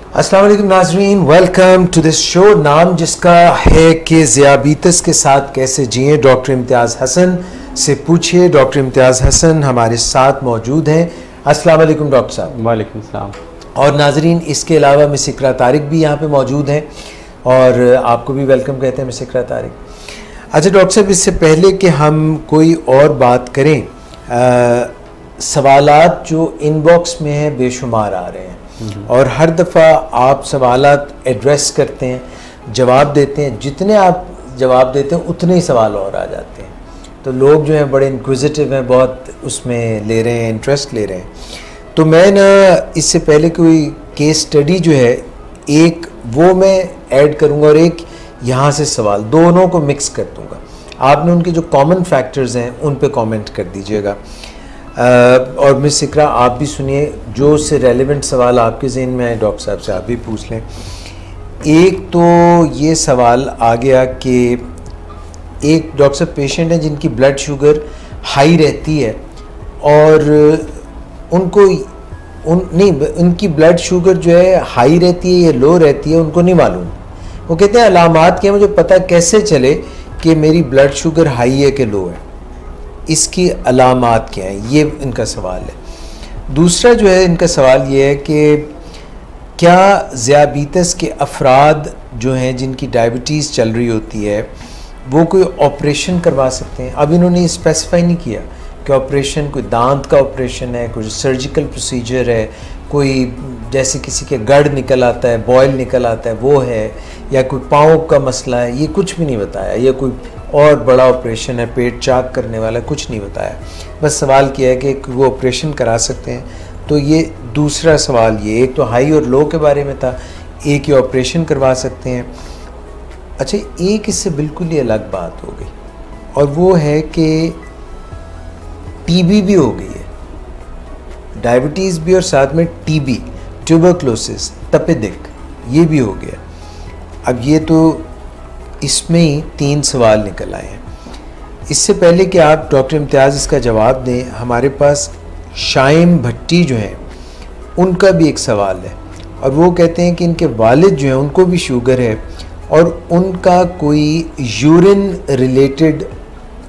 अस्सलाम वालेकुम नाज़रीन, वेलकम टू दिस शो, नाम जिसका है कि ज़ियाबीतस के साथ कैसे जिए। डॉक्टर इम्तियाज़ हसन से पूछिए। डॉक्टर इम्तियाज़ हसन हमारे साथ मौजूद हैं। अस्सलाम वालेकुम डॉक्टर साहब। वालेकुम सलाम। और नाज़रीन, इसके अलावा मिस इकरा तारिक भी यहाँ पे मौजूद हैं और आपको भी वेलकम कहते हैं मिस इकरा तारिक। अच्छा डॉक्टर साहब, इससे पहले कि हम कोई और बात करें, सवालात जो इनबॉक्स में हैं बेशुमार आ रहे हैं और हर दफ़ा आप सवालात एड्रेस करते हैं, जवाब देते हैं, जितने आप जवाब देते हैं उतने ही सवाल और आ जाते हैं। तो लोग जो हैं बड़े इंक्विजिटिव हैं, बहुत उसमें ले रहे हैं, इंटरेस्ट ले रहे हैं। तो मैं ना इससे पहले कोई केस स्टडी जो है एक वो मैं ऐड करूँगा और एक यहाँ से सवाल, दोनों को मिक्स कर दूँगा। आपने उनके जो कॉमन फैक्टर्स हैं उन पे कमेंट कर दीजिएगा। और मिस इकरा आप भी सुनिए, जो उससे रेलेवेंट सवाल आपके ज़हन में आए डॉक्टर साहब से आप भी पूछ लें। एक तो ये सवाल आ गया कि एक डॉक्टर साहब पेशेंट हैं जिनकी ब्लड शुगर हाई रहती है और उनकी ब्लड शुगर जो है हाई रहती है या लो रहती है उनको नहीं मालूम। वो कहते हैं अलामात क्या, मुझे पता कैसे चले कि मेरी ब्लड शुगर हाई है कि लो है, इसकी अलामात क्या हैं, ये इनका सवाल है। दूसरा जो है इनका सवाल ये है कि क्या ज़ियाबीतस के अफराद जो हैं जिनकी डायबिटीज़ चल रही होती है वो कोई ऑपरेशन करवा सकते हैं। अब इन्होंने स्पेसिफाई नहीं किया कि ऑपरेशन कोई दांत का ऑपरेशन है, कोई सर्जिकल प्रोसीजर है, कोई जैसे किसी के गड़ निकल आता है, बॉयल निकल आता है वो है, या कोई पाँव का मसला है, ये कुछ भी नहीं बताया, या कोई और बड़ा ऑपरेशन है, पेट चाक करने वाला, कुछ नहीं बताया। बस सवाल किया है कि वो ऑपरेशन करा सकते हैं। तो ये दूसरा सवाल, ये एक तो हाई और लो के बारे में था, एक ये ऑपरेशन करवा सकते हैं। अच्छा, एक इससे बिल्कुल ही अलग बात हो गई और वो है कि टीबी भी हो गई है, डायबिटीज़ भी और साथ में टीबी, ट्यूबरक्लोसिस, तपेदिक, ये भी हो गया। अब ये तो इसमें ही 3 सवाल निकल आए हैं। इससे पहले कि आप डॉक्टर इम्तियाज़ इसका जवाब दें, हमारे पास शाइम भट्टी जो हैं उनका भी एक सवाल है और वो कहते हैं कि इनके वालिद जो हैं उनको भी शुगर है और उनका कोई यूरिन रिलेटेड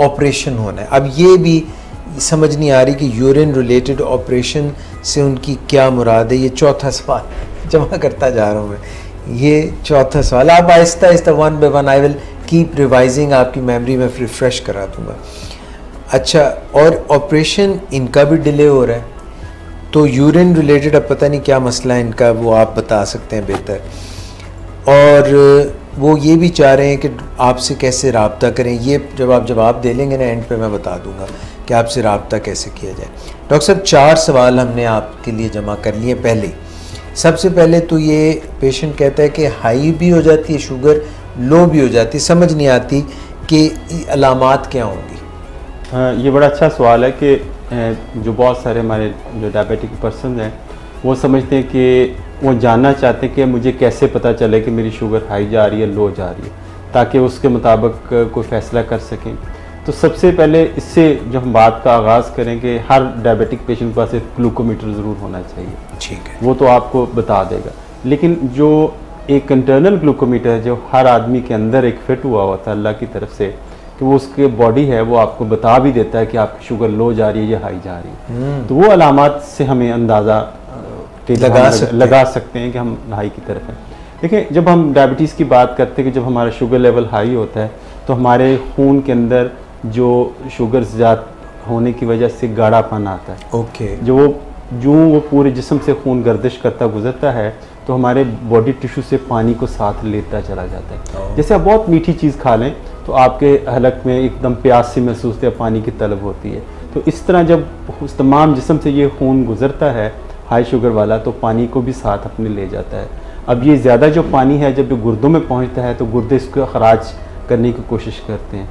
ऑपरेशन होना है। अब ये भी समझ नहीं आ रही कि यूरिन रिलेटेड ऑपरेशन से उनकी क्या मुराद है। ये चौथा सवाल जमा करता जा रहा हूँ मैं, ये चौथा सवाल। आप Aahista Aahista one by one I will keep revising, आपकी मेमोरी में रिफ्रेश करा दूँगा। अच्छा, और ऑपरेशन इनका भी डिले हो रहा है, तो यूरिन रिलेटेड अब पता नहीं क्या मसला है इनका, वो आप बता सकते हैं बेहतर। और वो ये भी चाह रहे हैं कि आपसे कैसे रब्ता करें। ये जब आप जवाब दे लेंगे ना एंड पे मैं बता दूंगा कि आपसे रब्ता कैसे किया जाए। डॉक्टर साहब, 4 सवाल हमने आपके लिए जमा कर लिए। पहले सबसे पहले तो ये पेशेंट कहता है कि हाई भी हो जाती है शुगर, लो भी हो जाती है, समझ नहीं आती कि अलामात क्या होंगी। हाँ, ये बड़ा अच्छा सवाल है कि जो बहुत सारे हमारे जो डायबिटिक पर्सन हैं वो समझते हैं कि वो जानना चाहते हैं कि मुझे कैसे पता चले कि मेरी शुगर हाई जा रही है, लो जा रही है, ताकि उसके मुताबिक कोई फ़ैसला कर सकें। तो सबसे पहले इससे जो हम बात का आगाज़ करें कि हर डायबिटिक पेशेंट के पास एक ग्लूकोमीटर ज़रूर होना चाहिए। ठीक है, वो तो आपको बता देगा, लेकिन जो एक इंटरनल ग्लूकोमीटर है जो हर आदमी के अंदर एक फिट हुआ होता है अल्लाह की तरफ से, कि वो उसके बॉडी है वो आपको बता भी देता है कि आपकी शुगर लो जा रही है या हाई जा रही है। तो वो अलामात से हमें अंदाज़ा लगा सकते हैं कि हम हाई की तरफ हैं। देखिए, जब हम डायबिटीज़ की बात करते हैं कि जब हमारा शुगर लेवल हाई होता है तो हमारे खून के अंदर जो शुगर ज़्यादा होने की वजह से गाढ़ापन आता है। ओके। जो वो पूरे जिस्म से खून गर्दिश करता गुजरता है तो हमारे बॉडी टिश्यू से पानी को साथ लेता चला जाता है। जैसे आप बहुत मीठी चीज़ खा लें तो आपके हलक में एकदम प्यास सी महसूस होती है, पानी की तलब होती है। तो इस तरह जब उस तमाम जिस्म से ये खून गुजरता है हाई शुगर वाला, तो पानी को भी साथ अपने ले जाता है। अब ये ज़्यादा जो पानी है जब गुर्दों में पहुंचता है तो गुर्दे इसको खराज करने की कोशिश करते हैं।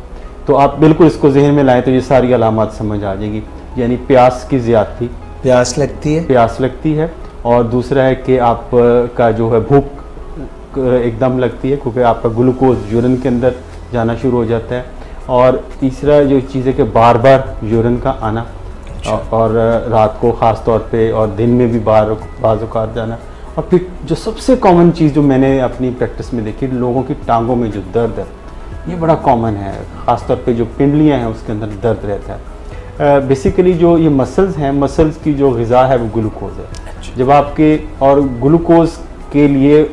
तो आप बिल्कुल इसको जहन में लाएं तो ये सारी अलामात समझ आ जाएगी। यानी प्यास की ज़्यादती, प्यास लगती है और दूसरा है कि आपका जो है भूख एकदम लगती है क्योंकि आपका ग्लूकोज यूरिन के अंदर जाना शुरू हो जाता है। और तीसरा जो चीज़ है कि बार बार यूरिन का आना, और रात को ख़ास तौर पे और दिन में भी बाज़ औक़ात जाना। और फिर जो सबसे कॉमन चीज़ जो मैंने अपनी प्रैक्टिस में देखी, लोगों की टांगों में जो दर्द है, ये बड़ा कॉमन है। ख़ासतौर पे जो पिंडलियाँ हैं उसके अंदर दर्द रहता है। बेसिकली जो ये मसल्स हैं, मसल्स की जो ग़िज़ा है वो ग्लूकोज है। जब आपके और ग्लूकोज के लिए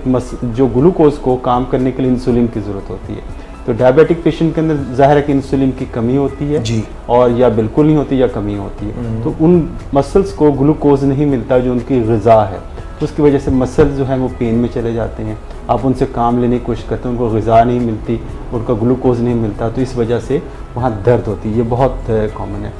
जो ग्लूकोज को काम करने के लिए इंसुलिन की ज़रूरत होती है, तो डायबिटिक पेशेंट के अंदर ज़ाहिर है कि इंसुलिन की कमी होती है जी, और या बिल्कुल नहीं होती या कमी होती है। तो उन मसल्स को ग्लूकोज नहीं मिलता जो उनकी ग़िज़ा है, तो उसकी वजह से मसल्स जो है वो पेन में चले जाते हैं। आप उनसे काम लेने की कोशिश करते हैं, उनको ग़िज़ा नहीं मिलती, उनका ग्लूकोज नहीं मिलता, तो इस वजह से वहाँ दर्द होती है। ये बहुत कॉमन है।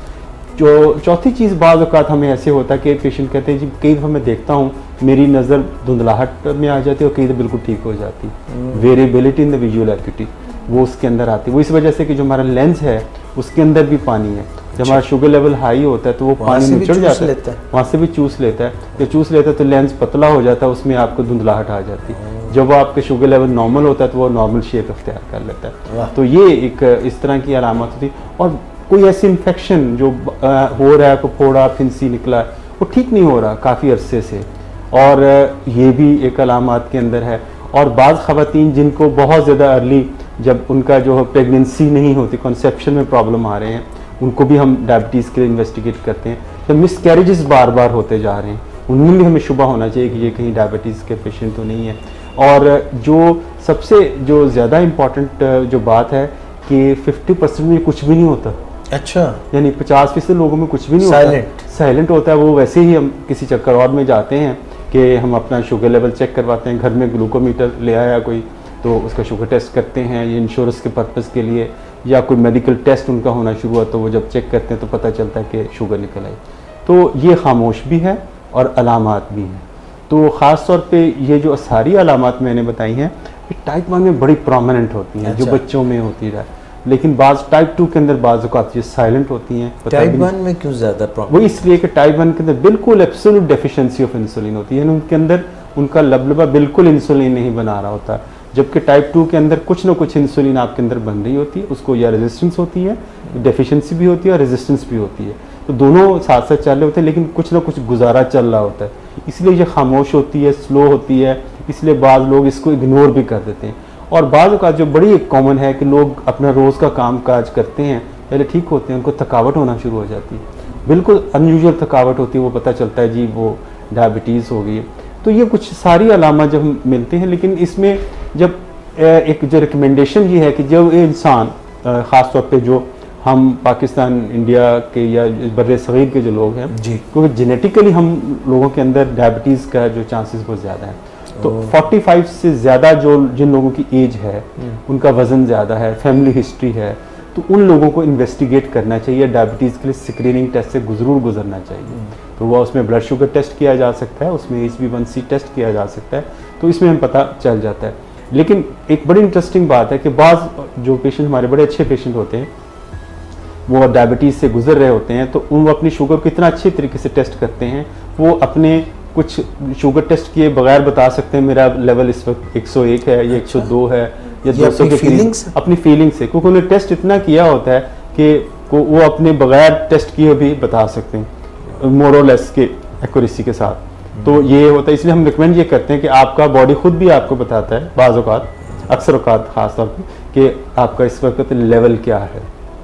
जो चौथी चीज़ बाज़ औक़ात हमें ऐसे होता है कि पेशेंट कहते हैं जी कई दफ़ा मैं देखता हूँ मेरी नज़र धुंधलाहट में आ जाती है और कई दफ़ा बिल्कुल ठीक हो जाती है। Variability in the visual acuity वो उसके अंदर आती है। वो इस वजह से कि जो हमारा लेंस है उसके अंदर भी पानी है। जब हमारा शुगर लेवल हाई होता है तो वो पानी में चढ़ जाता है, वहाँ से भी चूस लेता है। जब चूस लेता है तो लेंस पतला हो जाता है, उसमें आपको धुंधलाहट आ जाती है। जब आपके शुगर लेवल नॉर्मल होता है तो वो नॉर्मल शेप अख्तियार कर लेता है। तो ये एक इस तरह की अलामत होती है। और कोई ऐसी इन्फेक्शन जो हो रहा है, को फोड़ा फिंसी निकला है, वो ठीक नहीं हो रहा काफ़ी अरसे से, और ये भी एक अलामत के अंदर है। और बाज़ ख़वातीन जिनको बहुत ज़्यादा अर्ली जब उनका जो प्रेगनेंसी नहीं होती, कॉन्सेप्शन में प्रॉब्लम आ रहे हैं, उनको भी हम डायबिटीज़ के लिए इन्वेस्टिगेट करते हैं। तो मिसकैरेजेस बार बार होते जा रहे हैं, उनमें भी हमें शुबा होना चाहिए कि ये कहीं डायबिटीज़ के पेशेंट तो नहीं है। और जो सबसे जो ज़्यादा इम्पॉर्टेंट जो बात है कि 50% में कुछ भी नहीं होता। अच्छा, यानी 50% लोगों में कुछ भी नहीं होता, साइलेंट होता है। वो वैसे ही हम किसी चक्कर और में जाते हैं कि हम अपना शुगर लेवल चेक करवाते हैं, घर में ग्लूकोमीटर ले आया कोई तो उसका शुगर टेस्ट करते हैं, ये इंश्योरेंस के पर्पज़ के लिए, या कोई मेडिकल टेस्ट उनका होना शुरू हुआ तो वो जब चेक करते हैं तो पता चलता है कि शुगर निकल आई। तो ये खामोश भी है और अलामात भी हैं। तो ख़ास तौर पे ये जो सारी अलामात मैंने बताई हैं ये टाइप 1 में बड़ी प्रोमिनेंट होती हैं। अच्छा। जो बच्चों में होती है, लेकिन बाज़ टाइप 2 के अंदर बाज़ औक़ात ये साइलेंट होती हैं। टाइप 1 में क्यों ज़्यादा प्रॉब्लम? वो इसलिए कि टाइप 1 के अंदर बिल्कुल एब्सोल्यूट डेफिशिएंसी ऑफ इंसुलिन होती है, यानी उनके अंदर उनका लबलबा बिल्कुल इंसुलिन नहीं बना रहा होता। जबकि टाइप 2 के अंदर कुछ ना कुछ इंसुलिन आपके अंदर बन रही होती है, उसको या रेजिस्टेंस होती है, डेफिशिएंसी भी होती है और रेजिस्टेंस भी होती है। तो दोनों साथ साथ चल रहे होते हैं, लेकिन कुछ ना कुछ गुजारा चल रहा होता है, इसलिए ये खामोश होती है, स्लो होती है। इसलिए बाज़ लोग इसको इग्नोर भी कर देते हैं। और बाज़ का जो बड़ी एक कॉमन है कि लोग अपना रोज़ का काम काज करते हैं, पहले ठीक होते हैं, उनको थकावट होना शुरू हो जाती है, बिल्कुल अनयूजुअल थकावट होती है, वो पता चलता है जी वो डायबिटीज़ हो गई है। तो ये कुछ सारी अलामत जब हम मिलते हैं, लेकिन इसमें जब एक जो रिकमेंडेशन ये है कि जब ये इंसान ख़ास तौर पे जो हम पाकिस्तान इंडिया के या बर्रे सग़ीर के जो लोग हैं जी, क्योंकि जेनेटिकली हम लोगों के अंदर डायबिटीज़ का जो चांसेस बहुत ज़्यादा है, तो 45 से ज़्यादा जो जिन लोगों की एज है, उनका वज़न ज़्यादा है, फैमिली हिस्ट्री है, तो उन लोगों को इन्वेस्टिगेट करना चाहिए। डायबिटीज़ के लिए स्क्रीनिंग टेस्ट से ज़रूर गुजरना चाहिए। तो वह उसमें ब्लड शुगर टेस्ट किया जा सकता है, उसमें HbA1c टेस्ट किया जा सकता है, तो इसमें हम पता चल जाता है। लेकिन एक बड़ी इंटरेस्टिंग बात है कि बाज़ जो पेशेंट हमारे बड़े अच्छे पेशेंट होते हैं, वो डायबिटीज़ से गुजर रहे होते हैं, तो वो अपनी शुगर को इतना अच्छे तरीके से टेस्ट करते हैं, वो अपने कुछ शुगर टेस्ट किए बगैर बता सकते हैं मेरा लेवल इस वक्त 101 है, या 102 है, या 200 के करीब, अपनी फीलिंग से, क्योंकि उन्होंने टेस्ट इतना किया होता है कि वो अपने बगैर टेस्ट किए भी बता सकते हैं मोर और लेस के एक्यूरेसी के साथ। तो ये होता है, इसलिए हम रिकमेंड ये करते हैं कि आपका बॉडी खुद भी आपको बताता है बाज़ औक़ात, अक्सर औक़ात ख़ास तौर पर, कि आपका इस वक्त लेवल क्या है।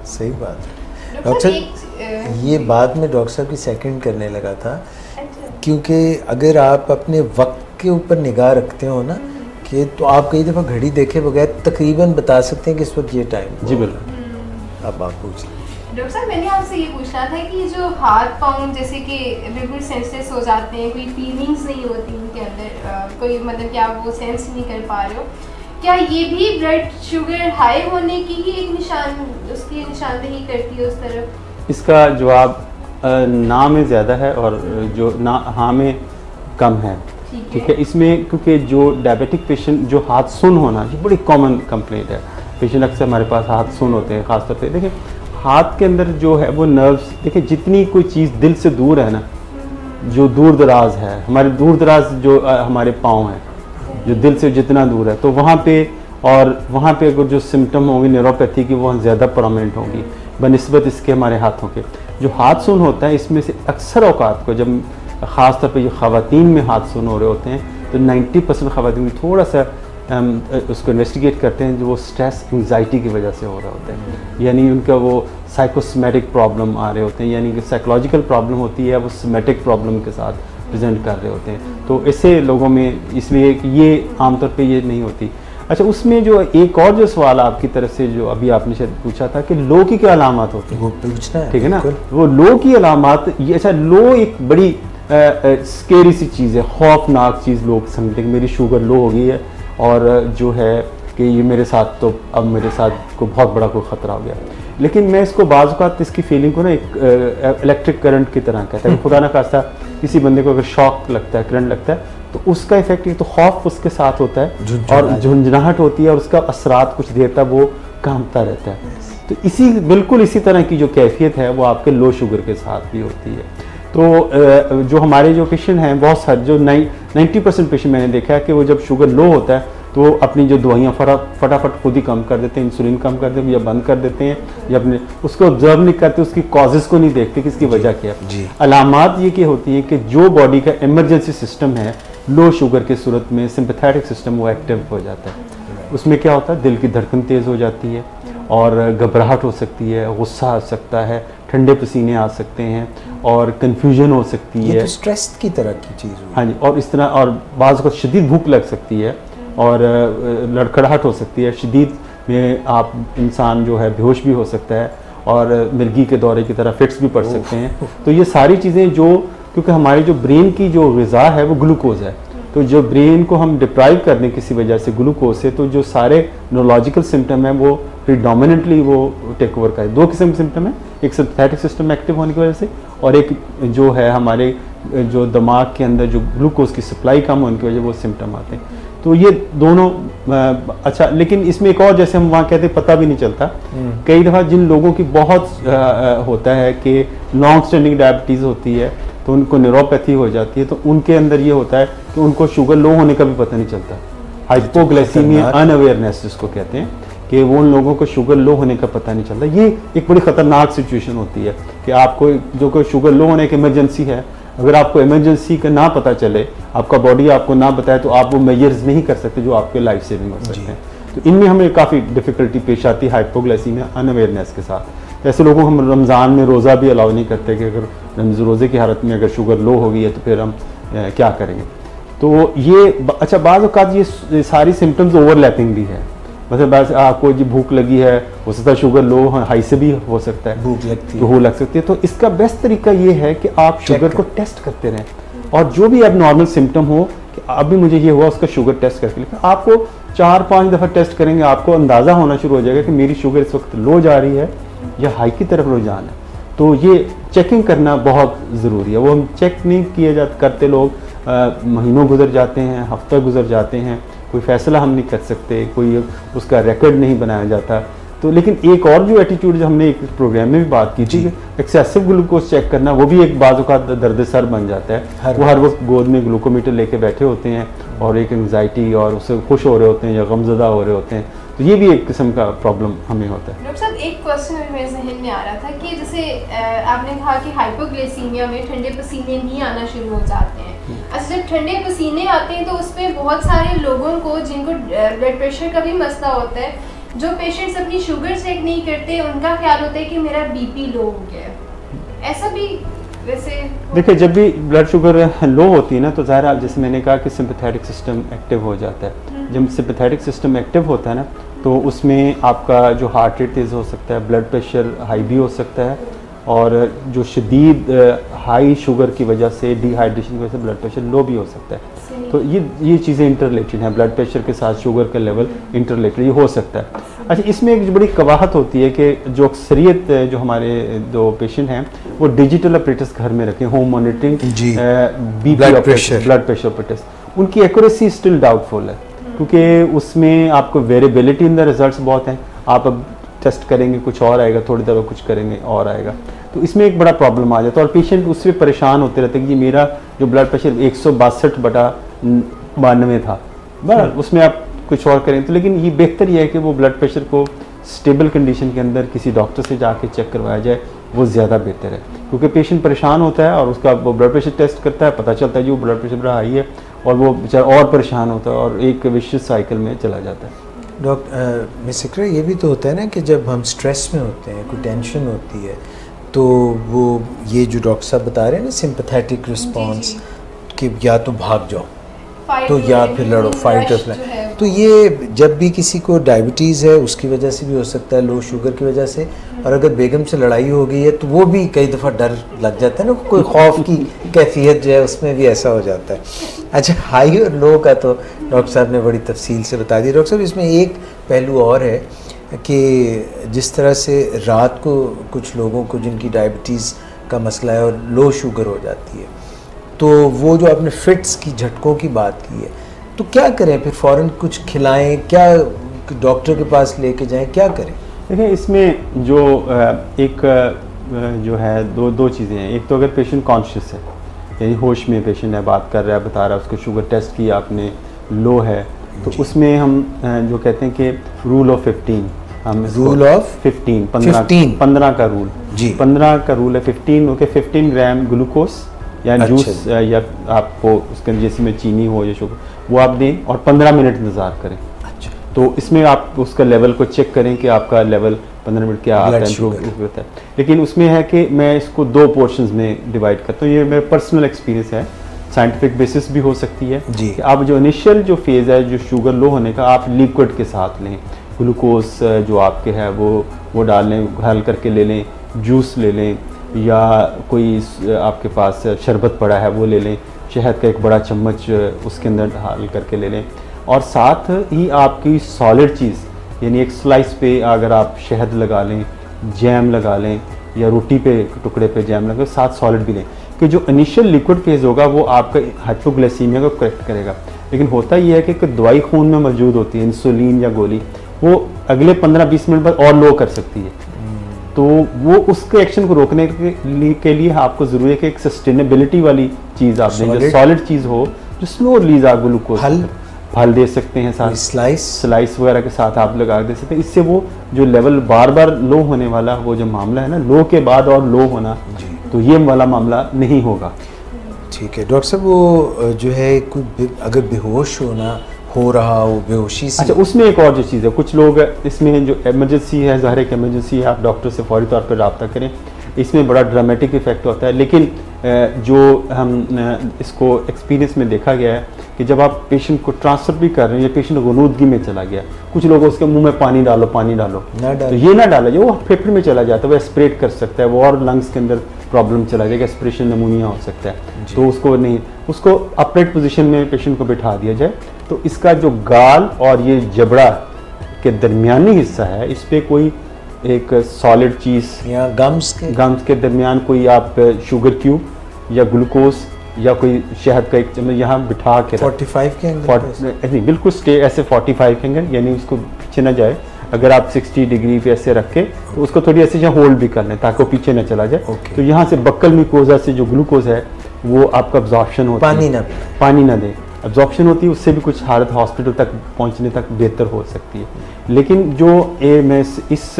सही बात है डॉक्टर साहब। ये बात मैं डॉक्टर साहब की सेकंड करने लगा था, क्योंकि अगर आप अपने वक्त के ऊपर निगाह रखते हो ना कि तो आप कई दफ़ा घड़ी देखे बगैर तकरीबन बता सकते हैं कि इस वक्त ये टाइम। जी बिल्कुल। अब आप पूछिए डॉक्टर साहब। मैंने आपसे ये पूछना था कि जो हाथ पाँव जैसे कि बिल्कुल सेंसलेस हो जाते हैं, कोई फीलिंग्स नहीं होती उनके अंदर, कोई मतलब कि आप वो सेंस नहीं कर पा रहे हो, क्या ये भी ब्लड शुगर हाई होने की ही एक उसकी निशानदेही करती है उस तरफ? इसका जवाब ना में ज़्यादा है और जो ना हाँ में कम है। ठीक है। इसमें क्योंकि जो डायबिटिक पेशेंट जो हाथ सुन होना, ये बड़ी कॉमन कंप्लेंट है। पेशेंट अक्सर हमारे पास हाथ सुन होते हैं, ख़ासतौर पे देखिए हाथ के अंदर जो है वो नर्व्स, देखिए जितनी कोई चीज़ दिल से दूर है ना, जो दूर दराज है, हमारे दूर दराज जो हमारे पाँव हैं, जो दिल से जितना दूर है, तो वहाँ पे और वहाँ पे अगर जो सिम्टम होंगे न्यूरोपैथी की, वो ज़्यादा प्रोमिनेंट होंगी बनिस्बत इसके हमारे हाथों के। जो हाथ सुन होता है, इसमें से अक्सर औक़ात को जब ख़ास तौर पे ये ख़वातीन में हाथ सुन हो रहे होते हैं, तो 90% ख़वातीन में थोड़ा सा उसको इन्वेस्टिगेट करते हैं जो वो स्ट्रेस एंग्जाइटी की वजह से हो रहा होता है, यानी उनका वो साइकोसोमैटिक प्रॉब्लम आ रहे होते हैं, यानी कि साइकोलॉजिकल प्रॉब्लम होती है वो सोमैटिक प्रॉब्लम के साथ प्रेजेंट कर रहे होते हैं। तो ऐसे लोगों में इसलिए कि ये आमतौर पे ये नहीं होती। अच्छा, उसमें जो एक और जो सवाल आपकी तरफ से जो अभी आपने शायद पूछा था कि लो की क्या अलामत होती है, वो पूछना है, ठीक है ना। वो लो की अलामत ये, अच्छा लो एक बड़ी स्केरी सी चीज़ है, खौफनाक चीज़। लोग समझते हैं कि मेरी शुगर लो हो गई है और जो है कि ये मेरे साथ तो अब मेरे साथ को बहुत बड़ा कोई ख़तरा हो गया। लेकिन मैं इसको बाज़ औक़ात इसकी फीलिंग को ना एक इलेक्ट्रिक करंट की तरह कहता है। खुदा ना खास्ता किसी बंदे को अगर शॉक लगता है, करंट लगता है, तो उसका इफेक्ट तो खौफ उसके साथ होता है और झुंझुनाहट होती है और उसका असरात कुछ देर तक वो कांपता रहता है। तो बिल्कुल इसी तरह की जो कैफियत है वो आपके लो शुगर के साथ भी होती है। तो जो हमारे जो पेशेंट हैं, बहुत सारे जो 90% पेशेंट मैंने देखा है कि वो जब शुगर लो होता है तो अपनी जो दवाइयाँ फटाफट खुद ही कम कर देते हैं, इंसुलिन कम कर देते हैं या बंद कर देते हैं, या अपने उसको ऑब्जर्व नहीं करते, उसकी कॉजेज़ को नहीं देखते कि इसकी वजह क्या है। अलामात ये क्या होती है कि जो बॉडी का इमरजेंसी सिस्टम है लो शुगर की सूरत में, सिंपैथेटिक सिस्टम वो एक्टिव हो जाता है। उसमें क्या होता है, दिल की धड़कन तेज़ हो जाती है और घबराहट हो सकती है, गुस्सा आ सकता है, ठंडे पसीने आ सकते हैं और कन्फ्यूजन हो सकती है। तो स्ट्रेस की तरह की चीज़ हुई। हाँ जी, और इस तरह और बाज़ को शदीद भूख लग सकती है और लड़खड़ाहट हो सकती है, शदीद में आप इंसान जो है बेहोश भी हो सकता है और मिर्गी के दौरे की तरह फिट्स भी पड़ सकते हैं। तो ये सारी चीज़ें जो, क्योंकि हमारे जो ब्रेन की जो ग़िज़ा है वो ग्लूकोज है, तो जो ब्रेन को हम डिप्राइव कर दें किसी वजह से ग्लूकोज से, तो जो सारे न्यूरोलॉजिकल सिम्टम है वो प्रीडोमिनेंटली वो टेक ओवर का है। दो किस्म के सिम्टम है, एक सिंपैथेटिक सिस्टम एक्टिव होने की वजह से और एक जो है हमारे जो दिमाग के अंदर जो ग्लूकोज की सप्लाई कम होने की वजह से वो सिम्टम आते हैं। तो ये दोनों अच्छा, लेकिन इसमें एक और, जैसे हम वहाँ कहते हैं पता भी नहीं चलता, कई दफ़ा जिन लोगों की बहुत होता है कि लॉन्ग स्टैंडिंग डायबिटीज़ होती है तो उनको न्यूरोपैथी हो जाती है, तो उनके अंदर ये होता है कि उनको शुगर लो होने का भी पता नहीं चलता। हाइपोग्लाइसीमिया अनअवेयरनेस जिसको कहते हैं, कि वो उन लोगों को शुगर लो होने का पता नहीं चलता। ये एक बड़ी ख़तरनाक सिचुएशन होती है कि आपको जो कोई शुगर लो होने की इमरजेंसी है, अगर आपको इमरजेंसी का ना पता चले, आपका बॉडी आपको ना बताए, तो आप वो मेजर्स नहीं कर सकते जो आपके लाइफ सेविंग हो सकते हैं। तो इनमें हमें काफ़ी डिफ़िकल्टी पेश आती है हाइपोग्लाइसीमिया अनअवेयरनेस के साथ। ऐसे लोगों को हम रमज़ान में रोज़ा भी अलाउ नहीं करते कि अगर रोज़े की हालत में अगर शुगर लो हो गई है तो फिर हम क्या करेंगे। तो ये अच्छा, बाज़ औक़ात ये सारी सिम्टम्स ओवरलैपिंग भी है। मतलब बस आपको जी भूख लगी है, हो सकता है शुगर लो हाई से भी हो सकता है, भूख लगती है, तो हो लग सकती है। तो इसका बेस्ट तरीका ये है कि आप शुगर को टेस्ट करते रहें और जो भी अब नॉर्मल सिम्टम हो कि अभी मुझे ये हुआ, उसका शुगर टेस्ट करके लेकिन आपको 4-5 दफ़ा टेस्ट करेंगे, आपको अंदाज़ा होना शुरू हो जाएगा कि मेरी शुगर इस वक्त लो जा रही है या हाई की तरफ रुझान है। तो ये चेकिंग करना बहुत ज़रूरी है। वो हम चेक नहीं किए करते लोग, महीनों गुजर जाते हैं, हफ्ते गुजर जाते हैं, कोई फ़ैसला हम नहीं कर सकते, कोई उसका रिकॉर्ड नहीं बनाया जाता। तो लेकिन एक और जो एटीट्यूड जो हमने एक प्रोग्राम में भी बात की थी, एक्सेसिव ग्लूकोज चेक करना, वो भी एक बाज़ का दर्द सर बन जाता है। वो हर वक्त गोद में ग्लूकोमीटर लेके बैठे होते हैं और एक एंग्जाइटी और उससे खुश हो रहे होते हैं या गमज़दा हो रहे होते हैं, तो ये भी एक किस्म का प्रॉब्लम हमें होता है। डॉक्टर साहब, एक क्वेश्चन मेरे जहन में आ रहा था कि जैसे आपने कहा कि हाइपोग्लाइसीमिया में ठंडे पसीने नहीं आना शुरू हो जाते हैं। अच्छा, जब ठंडे पसीने आते हैं तो उसमें बहुत सारे लोगों को जिनको ब्लड प्रेशर का भी मसला होता है, जो पेशेंट्स अपनी शुगर चेक नहीं करते, उनका ख्याल होता है कि मेरा बीपी लो हो गया। ऐसा भी वैसे देखिए, जब भी ब्लड शुगर लो होती है ना, तो ज़ाहिर जैसे मैंने कहा कि सिंपैथेटिक सिस्टम एक्टिव हो जाता है। जब सिंपैथेटिक सिस्टम एक्टिव होता है ना, तो उसमें आपका जो हार्ट रेट तेज़ हो सकता है, ब्लड प्रेशर हाई भी हो सकता है और जो शदीद हाई शुगर की वजह से, डिहाइड्रेशन की वजह से ब्लड प्रेशर लो भी हो सकता है। तो ये चीज़ें इंटररिलेटेड हैं, ब्लड प्रेशर के साथ शुगर का लेवल इंटररिलेटेड, ये हो सकता है। अच्छा, इसमें एक बड़ी कवाहत होती है कि जो अक्सरियत जो हमारे दो पेशेंट हैं वो डिजिटल अपरेटस घर में रखें, home monitoring blood pressure apparatus, उनकी एक्यूरेसी स्टिल डाउटफुल है क्योंकि उसमें आपको वेरिएबिलिटी इन द रिजल्ट्स बहुत हैं। आप अब टेस्ट करेंगे कुछ और आएगा, थोड़ी देर कुछ करेंगे और आएगा, तो इसमें एक बड़ा प्रॉब्लम आ जाता है और पेशेंट उससे परेशान होते रहते हैं कि मेरा जो ब्लड प्रेशर 162/92 था, बस उसमें आप कुछ और करें। तो लेकिन ये बेहतर ये है कि वो ब्लड प्रेशर को स्टेबल कंडीशन के अंदर किसी डॉक्टर से जाके चेक करवाया जाए, वो ज़्यादा बेहतर है, क्योंकि पेशेंट परेशान होता है और उसका वो ब्लड प्रेशर टेस्ट करता है, पता चलता है जो ब्लड प्रेशर बड़ा हाई है, और वो बेचारा और परेशान होता है और एक विशियस साइकिल में चला जाता है। डॉक्टर मिस इकरा, ये भी तो होता है ना कि जब हम स्ट्रेस में होते हैं, कोई टेंशन होती है, तो वो ये जो डॉक्टर साहब बता रहे हैं ना सिंपैथेटिक रिस्पॉन्स कि या तो भाग जाओ तो या फिर लड़ो, फाइट और फ्लाइट, तो ये जब भी किसी को डायबिटीज़ है उसकी वजह से भी हो सकता है, लो शुगर की वजह से, और अगर बेगम से लड़ाई हो गई है तो वो भी कई दफ़ा डर लग जाता है ना, कोई खौफ की कैफियत जो है उसमें भी ऐसा हो जाता है। अच्छा, हाई और लो का तो डॉक्टर साहब ने बड़ी तफसील से बता दिया। डॉक्टर साहब, इसमें एक पहलू और है कि जिस तरह से रात को कुछ लोगों को जिनकी डायबिटीज़ का मसला है और लो शुगर हो जाती है, तो वो जो आपने फिट्स की झटकों की बात की है, तो क्या करें फिर? फ़ौरन कुछ खिलाएं, क्या डॉक्टर के पास लेके जाएं, क्या करें? देखिए, इसमें जो एक जो है दो चीज़ें हैं। एक तो अगर पेशेंट कॉन्शियस है, यानी होश में पेशेंट है, बात कर रहा है, बता रहा है, उसको शुगर टेस्ट किया आपने, लो है, तो उसमें हम जो कहते हैं कि रूल ऑफ 15, हम रूल ऑफ 15 का रूल जी, 15 का रूल है 15, ओके, 15 ग्राम ग्लूकोज या जूस या आपको उसके जैसे में चीनी हो या शुगर वो आप दें और 15 मिनट इंतज़ार करें। अच्छा, तो इसमें आप उसका लेवल को चेक करें कि आपका लेवल 15 मिनट क्या आता है, इम्प्रूव होता है। लेकिन उसमें है कि मैं इसको 2 पोर्शंस में डिवाइड करता हूँ, ये मेरा पर्सनल एक्सपीरियंस है, साइंटिफिक बेसिस भी हो सकती है जी। कि आप जो इनिशियल जो फेज़ है जो शुगर लो होने का, आप लिक्विड के साथ लें, ग्लूकोज जो आपके है वो डाल लें, हल करके ले लें, जूस ले लें, या कोई आपके पास शरबत पड़ा है वो ले लें, शहद का एक बड़ा चम्मच उसके अंदर डाल करके ले लें, और साथ ही आपकी सॉलिड चीज़ यानी एक स्लाइस पे अगर आप शहद लगा लें, जैम लगा लें, या रोटी पे टुकड़े पे जैम लगा, साथ सॉलिड भी लें, कि जो इनिशियल लिक्विड फेज़ होगा वो आपका हाइपोग्लाइसीमिया को करेक्ट करेगा। लेकिन होता ये है कि दवाई खून में मौजूद होती है, इंसुलिन या गोली, वो अगले 15-20 मिनट बाद और लो कर सकती है, तो वो उसके एक्शन को रोकने के लिए आपको ज़रूरी है कि एक सस्टेनेबिलिटी वाली चीज़ आप दें, जो सॉलिड चीज़ हो, जो स्लो रिलीज आप ग्लूकोज फल दे सकते हैं, साथ स्लाइस वगैरह के साथ आप लगा दे सकते हैं। इससे वो जो लेवल बार बार लो होने वाला वो जो मामला है ना, लो के बाद और लो होना, तो ये वाला मामला नहीं होगा। ठीक है डॉक्टर साहब, वो जो है कोई अगर बेहोश हो रहा हो, बेहोशी से, अच्छा, उसमें एक और जो चीज़ है, कुछ लोग इसमें जो इमरजेंसी है, ज़ाहिर है कि इमरजेंसी है, आप डॉक्टर से फौरी तौर पर रब्ता करें, इसमें बड़ा ड्रामेटिक इफेक्ट होता है। लेकिन जो हम इसको एक्सपीरियंस में देखा गया है कि जब आप पेशेंट को ट्रांसफ़र भी कर रहे हैं, या पेशेंट गुनूदगी में चला गया, कुछ लोग उसके मुंह में पानी डालो तो ये ना डालो, वो फेफड़े में चला जाता है, वो एस्पिरेट कर सकता है, वो और लंग्स के अंदर प्रॉब्लम चला जाएगा, एस्पिरेशन निमोनिया हो सकता है, तो उसको नहीं, उसको अपरेट पोजीशन में पेशेंट को बिठा दिया जाए, तो इसका जो गाल और ये जबड़ा के दरमियानी हिस्सा है, इस पर कोई एक सॉलिड चीज़ या गम्स के दरमियान कोई आप शुगर क्यूब या ग्लूकोज या कोई शहद का एक चम्मच यहाँ बिठा के 45 के एंगल नहीं, बिल्कुल स्टे ऐसे 45 के एंगल, यानी उसको पीछे ना जाए। अगर आप 60 डिग्री पे ऐसे रख के तो उसको थोड़ी ऐसे यहाँ होल्ड भी कर लें ताकि वो पीछे ना चला जाए। तो यहाँ से बक्कल म्यूकोजा से जो ग्लूकोज है वो आपका अब्जॉर्प्शन होता है, पानी ना दें, अब्जॉर्प्शन होती है, उससे भी कुछ हालत हॉस्पिटल तक पहुंचने तक बेहतर हो सकती है। लेकिन जो मैं इस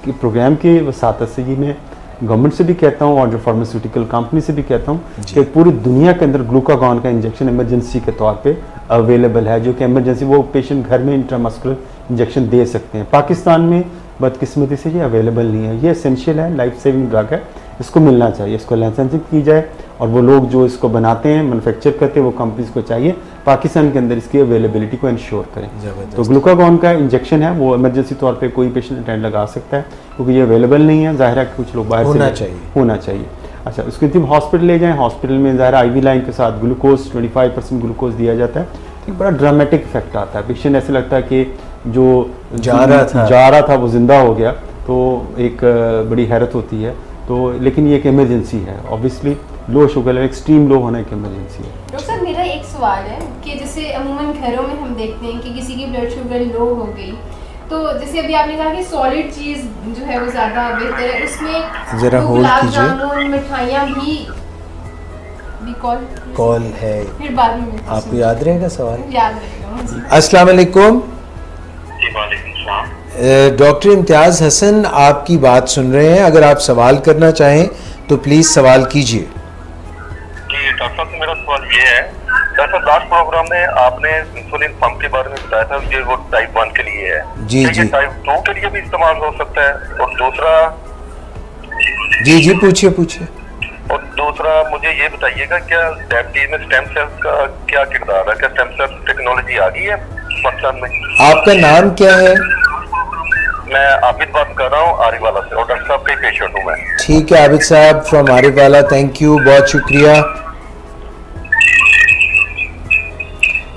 प्रोग्राम की वसातत से, ये मैं गवर्नमेंट से भी कहता हूँ और जो फार्मास्यूटिकल कंपनी से भी कहता हूँ कि पूरी दुनिया के अंदर ग्लूकागॉन का इंजेक्शन इमरजेंसी के तौर पे अवेलेबल है, जो कि इमरजेंसी वो पेशेंट घर में इंट्रामस्कुलर इंजेक्शन दे सकते हैं। पाकिस्तान में बदकिस्मती से ये अवेलेबल नहीं है, ये एसेंशियल है, लाइफ सेविंग ड्रग है, इसको मिलना चाहिए, इसको लाइसेंसिंग की जाए, और वो लोग जो इसको बनाते हैं, मैन्युफैक्चर करते हैं, वो कंपनीज को चाहिए पाकिस्तान के अंदर इसकी अवेलेबिलिटी को इंश्योर करें। तो ग्लूकागॉन का इंजेक्शन है वो इमरजेंसी तौर पे कोई पेशेंट अटेंड लगा सकता है, क्योंकि ये अवेलेबल नहीं है, ज़ाहिर है कुछ लोग बाहर से होना चाहिए। अच्छा, उसके बाद हॉस्पिटल ले जाएँ, हॉस्पिटल में ज़ाहिर IV लाइन के साथ ग्लूकोज 25% ग्लूकोज दिया जाता है, एक बड़ा ड्रामेटिक इफेक्ट आता है, पेशेंट ऐसे लगता है कि जो जा रहा था वो जिंदा हो गया, तो एक बड़ी हैरत होती है। तो लेकिन ये एक इमरजेंसी है, obviously low sugar extreme low होना एक इमरजेंसी है। डॉक्टर साहब, मेरा एक सवाल है कि जैसे अमूमन घरों में हम देखते हैं कि किसी की ब्लड शुगर लो हो गई, तो जैसे अभी आपने कहा कि सॉलिड चीज़ जो है वो ज़्यादा बेहतर है, उसमें ज़रा होल्ड कीजिए, मिठाइयाँ भी कॉल है, फिर बाद में आपको याद रहेगा सवाल? याद रहेगा। अस्सलाम वालेकुम। डॉक्टर इम्तियाज़ हसन आपकी बात सुन रहे हैं, अगर आप सवाल करना चाहें तो प्लीज़ सवाल कीजिए। जी डॉक्टर साहब, मेरा सवाल ये है, डॉक्टर लास्ट प्रोग्राम में आपने इंसुलिन पंप के बारे में बताया था, ये वो टाइप 1 के लिए है, जी क्या जी ये टाइप 2 के लिए भी इस्तेमाल हो सकता है? और दूसरा जी पूछिए पूछिए। मुझे ये बताइएगा, क्या डायबिटीज में स्टेम सेल्स का क्या किरदार है? क्या स्टेम सेल टेक्नोलॉजी आ गई है पाकिस्तान में? आपका नाम क्या है? मैं आबिद बात कर रहा हूँ आरिवाला से, और डॉक्टर साहब का पेशेंट हूँ मैं। ठीक है आबिद साहब फ्रॉम आरिवाला, थैंक यू, बहुत शुक्रिया।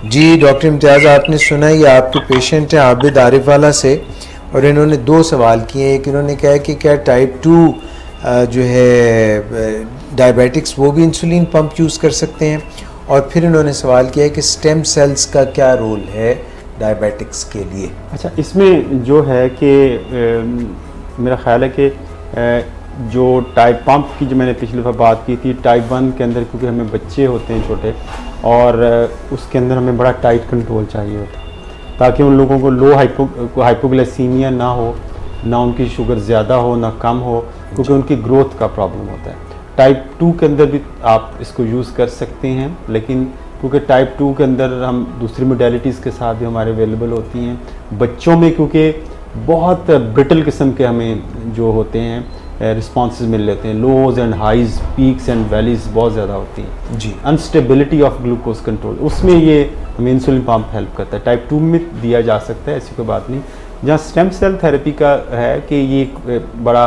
जी डॉक्टर इम्तियाज़, आपने सुना, ये आपके पेशेंट हैं आबिद आरिवाला से, और इन्होंने 2 सवाल किए। एक इन्होंने कहा कि क्या टाइप 2 जो है डायबिटिक्स वो भी इंसुलिन पंप यूज़ कर सकते हैं, और फिर इन्होंने सवाल किया है कि स्टेम सेल्स का क्या रोल है डायबिटिक्स के लिए। अच्छा, इसमें जो है कि मेरा ख्याल है कि जो टाइप पंप की जो मैंने पिछली दफ़ा बात की थी, टाइप 1 के अंदर क्योंकि हमें बच्चे होते हैं छोटे, और उसके अंदर हमें बड़ा टाइट कंट्रोल चाहिए होता है ताकि उन लोगों को लो हाइपोग्लाइसीमिया ना हो, ना उनकी शुगर ज़्यादा हो ना कम हो, क्योंकि उनकी ग्रोथ का प्रॉब्लम होता है। टाइप 2 के अंदर भी आप इसको यूज़ कर सकते हैं, लेकिन क्योंकि टाइप 2 के अंदर हम दूसरी मोडेलिटीज़ के साथ भी हमारे अवेलेबल होती हैं। बच्चों में क्योंकि बहुत ब्रिटल किस्म के हमें जो होते हैं रिस्पॉन्सेज मिल लेते हैं, lows and highs, peaks and valleys बहुत ज़्यादा होती हैं जी। अनस्टेबिलिटी ऑफ ग्लूकोज कंट्रोल, उसमें ये हमें इंसुलिन पंप हेल्प करता है। टाइप 2 में दिया जा सकता है, ऐसी कोई बात नहीं। जहाँ स्टेम सेल थेरेपी का है कि ये एक बड़ा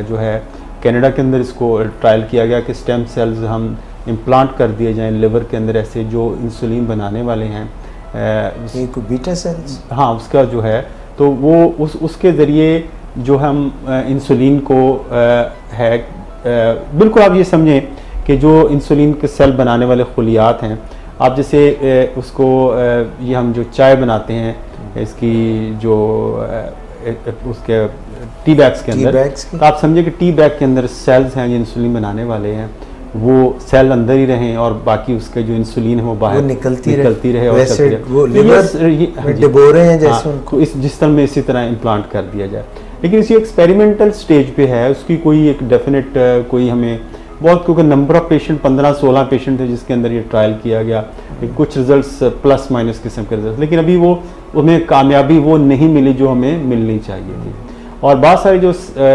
जो है कनाडा के अंदर इसको ट्रायल किया गया कि स्टेम सेल्स हम इम्प्लांट कर दिए जाएं लिवर के अंदर, ऐसे जो इंसुलिन बनाने वाले हैं बीटा सेल्स, हाँ उसका जो है, तो वो उसके ज़रिए जो हम इंसुलिन को है बिल्कुल आप ये समझें कि जो इंसुलिन के सेल बनाने वाले खुलियात हैं, आप जैसे उसको ये हम जो चाय बनाते हैं इसकी जो उसके टी बैग्स के अंदर, तो आप समझे कि टी बैग के अंदर सेल्स हैं जो इंसुलिन बनाने वाले हैं, वो सेल अंदर ही रहें और बाकी उसके जो इंसुलिन है वो बाहर निकलती रहे और वैसे वो लिवर में डिबो रहे हैं जैसे उनको जिस तरह में इसी तरह इम्प्लांट कर दिया जाए। लेकिन इसी एक्सपेरिमेंटल स्टेज पे है, उसकी कोई एक डेफिनेट कोई हमें बहुत, क्योंकि नंबर ऑफ पेशेंट 15-16 पेशेंट थे जिसके अंदर ये ट्रायल किया गया, कुछ रिजल्ट्स प्लस माइनस किस्म के रिजल्ट, लेकिन अभी वो उन्हें कामयाबी वो नहीं मिली जो हमें मिलनी चाहिए थी। और बहुत सारे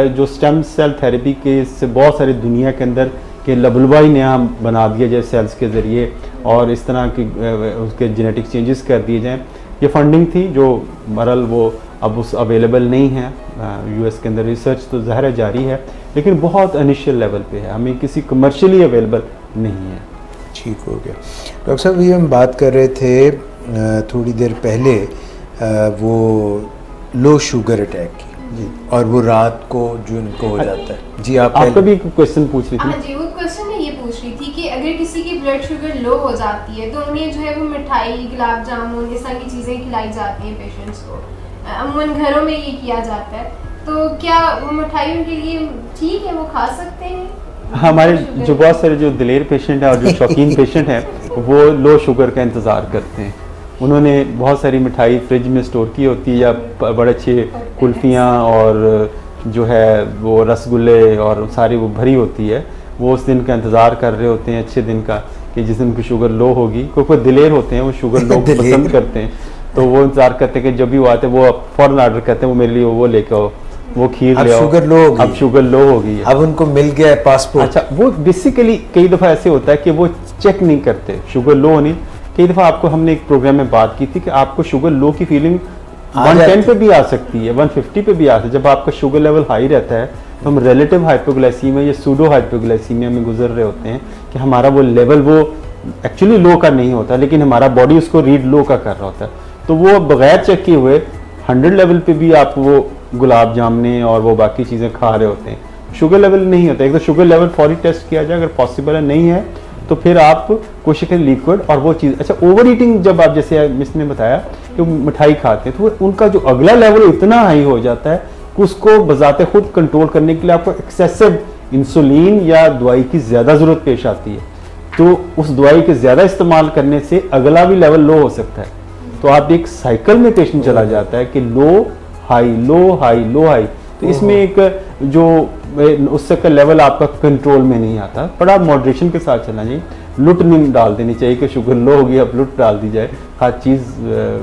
जो स्टेम सेल थेरेपी के इससे बहुत सारी दुनिया के अंदर के लबलबा ही नया बना दिया जाए सेल्स के ज़रिए, और इस तरह की उसके जेनेटिक चेंजेस कर दिए जाएँ। ये फंडिंग थी जो बहरहाल वो अब उस अवेलेबल नहीं है यूएस के अंदर, रिसर्च तो ज़ाहिर जारी है लेकिन बहुत इनिशियल लेवल पे है, हमें किसी कमर्शियली अवेलेबल नहीं है। ठीक हो गया। डॉक्टर साहब ये हम बात कर रहे थे थोड़ी देर पहले वो लो शुगर अटैक की जी, और वो रात को जो इनको हो जाता है। जी आपका भी क्वेश्चन पूछ रही थी। हाँ जी, वो क्वेश्चन मैं ये पूछ रही थी कि अगर किसी की ब्लड शुगर लो हो जाती है तो उन्हें जो है वो मिठाई, गुलाब जामुन, इस तरह की चीज़ें खिलाई जाती हैं पेशेंट्स को, अमूमन घरों में ये किया जाता है, तो क्या वो मिठाई उनके लिए ठीक है, वो खा सकते हैं? हमारे जो बहुत सारे जो दिलेर पेशेंट हैं और जो शौकीन पेशेंट हैं वो लो शुगर का इंतज़ार करते हैं। उन्होंने बहुत सारी मिठाई फ्रिज में स्टोर की होती है, या बड़े अच्छे कुल्फ़ियाँ और जो है वो रसगुल्ले और सारी वो भरी होती है, वो उस दिन का इंतज़ार कर रहे होते हैं, अच्छे दिन का, कि जिस दिन उनकी शुगर लो होगी। कोई दिलेर होते हैं वो शुगर लो पसंद करते हैं, तो वो इंतज़ार करते हैं कि जब भी वो आते हैं वो फ़ौरन ऑर्डर करते हैं वो मेरे लिए वो लेके आओ, वो खीर ले आओ, शुगर लो होगी, अब शुगर लो होगी, अब उनको मिल गया पासपोर्ट। अच्छा, वो बेसिकली कई दफ़ा ऐसे होता है कि वो चेक नहीं करते शुगर लो होनी। कई दफ़ा आपको हमने एक प्रोग्राम में बात की थी कि आपको शुगर लो की फीलिंग 110 पे भी आ सकती है, 150 पे भी आ सकती है। जब आपका शुगर लेवल हाई रहता है तो हम रिलेटिव हाइपोग्लाइसीमिया या सूडो हाइपोग्लाइसीमिया में गुजर रहे होते हैं कि हमारा वो लेवल वो एक्चुअली लो का नहीं होता, लेकिन हमारा बॉडी उसको रीड लो का कर रहा होता है, तो वो बगैर चेक किए हुए 100 लेवल पे भी आप वो गुलाब जामुने और वो बाकी चीज़ें खा रहे होते हैं। शुगर लेवल नहीं होता, एक तो शुगर लेवल फौरी टेस्ट किया जाए, अगर पॉसिबल है, नहीं है तो फिर आप कोशिश करें लिक्विड और वो चीज़। अच्छा, ओवर ईटिंग जब आप जैसे मिस ने बताया कि मिठाई खाते हैं तो उनका जो अगला लेवल इतना हाई हो जाता है कि उसको बजाते खुद कंट्रोल करने के लिए आपको एक्सेसिव इंसुलिन या दवाई की ज़्यादा ज़रूरत पेश आती है, तो उस दवाई के ज़्यादा इस्तेमाल करने से अगला भी लेवल लो हो सकता है। तो आप एक साइकिल में पेशेंट चला जाता है कि लो हाई लो हाई, तो इसमें एक जो उससे का लेवल आपका कंट्रोल में नहीं आता। बड़ा मॉडरेशन के साथ चलना चाहिए, लुट नहीं डाल देनी चाहिए कि शुगर लो होगी अब लुट डाल दी जाए। हर चीज़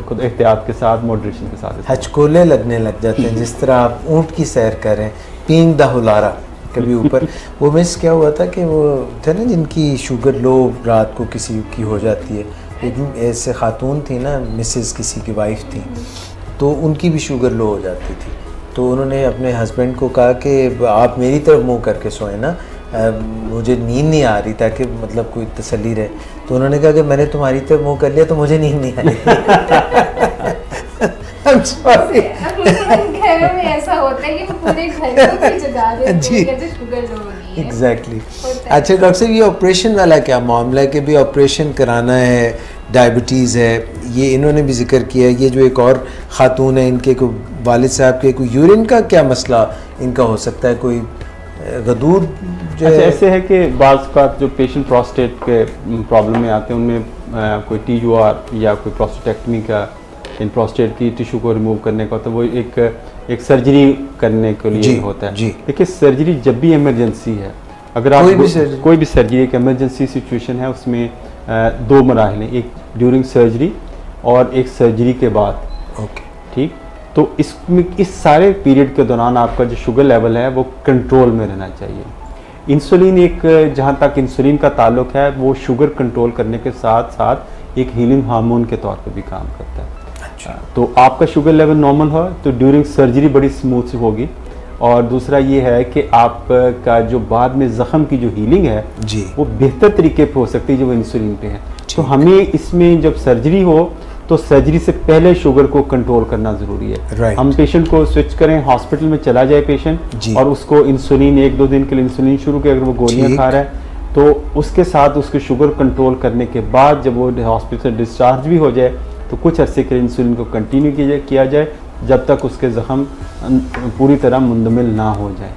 खुद एहतियात के साथ, मॉडरेशन के साथ। हचकोले लगने लग जाते हैं जिस तरह आप ऊँट की सैर करें, पींग द हुलारा कभी ऊपर। वो मिस क्या हुआ था कि वो थे ना जिनकी शुगर लो रात को किसी की हो जाती है, लेकिन ऐसे खातून थी ना, मिसेस किसी की वाइफ थी, तो उनकी भी शुगर लो हो जाती थी। तो उन्होंने अपने हस्बैंड को कहा कि आप मेरी तरफ मुंह करके सोएं ना, मुझे नींद नहीं आ रही, ताकि मतलब कोई तसल्ली रहे। तो उन्होंने कहा कि मैंने तुम्हारी तरफ मुंह कर लिया तो मुझे नींद नहीं आई। I'm sorry. घरों में ऐसा होता है कि पूरे घर को भी जगा देते हैं कि कहते शुगर लो हो गई है। Exactly. अच्छा डॉक्टर साहब, ये ऑपरेशन वाला क्या मामला है कि भी ऑपरेशन कराना है, डायबिटीज़ है, ये इन्होंने भी जिक्र किया है। ये जो एक और ख़ातून है, इनके को वालिद साहब के कोई यूरिन का क्या मसला इनका हो सकता है, कोई गदूर जो अच्छा, ऐसे है कि बाज़ का जो पेशेंट प्रोस्टेट के प्रॉब्लम में आते हैं उनमें कोई TUR या कोई प्रोस्टेक्टमी का, इन प्रोस्टेट की टिश्यू को रिमूव करने का होता है, वो एक सर्जरी करने के लिए होता है। देखिए सर्जरी जब भी इमरजेंसी है, अगर आप कोई भी सर्जरी एक इमरजेंसी सिचुएशन है, उसमें दो मराहल हैं, एक ड्यूरिंग सर्जरी और एक सर्जरी के बाद। ओके, ठीक। तो इसमें इस सारे पीरियड के दौरान आपका जो शुगर लेवल है वो कंट्रोल में रहना चाहिए। इंसुलिन एक, जहाँ तक इंसुलिन का ताल्लुक है, वो शुगर कंट्रोल करने के साथ साथ एक हीलिंग हार्मोन के तौर पर भी काम करता है। तो आपका शुगर लेवल नॉर्मल हो तो ड्यूरिंग सर्जरी बड़ी स्मूथ होगी। और दूसरा ये है कि आपका जो बाद में ज़ख़म की जो हीलिंग है जी, वो बेहतर तरीके पे हो सकती है जब इंसुलिन पे है। तो हमें इसमें जब सर्जरी हो तो सर्जरी से पहले शुगर को कंट्रोल करना ज़रूरी है। हम पेशेंट को स्विच करें, हॉस्पिटल में चला जाए पेशेंट और उसको इंसुलिन 1-2 दिन के लिए इंसुलिन शुरू किया, अगर वो गोलियाँ खा रहा है तो उसके साथ उसके शुगर कंट्रोल करने के बाद जब वो हॉस्पिटल से डिस्चार्ज भी हो जाए तो कुछ अरसे के लिए इंसुलिन को कंटिन्यू किया जाए जब तक उसके ज़ख़म पूरी तरह मुंदमिल ना हो जाए।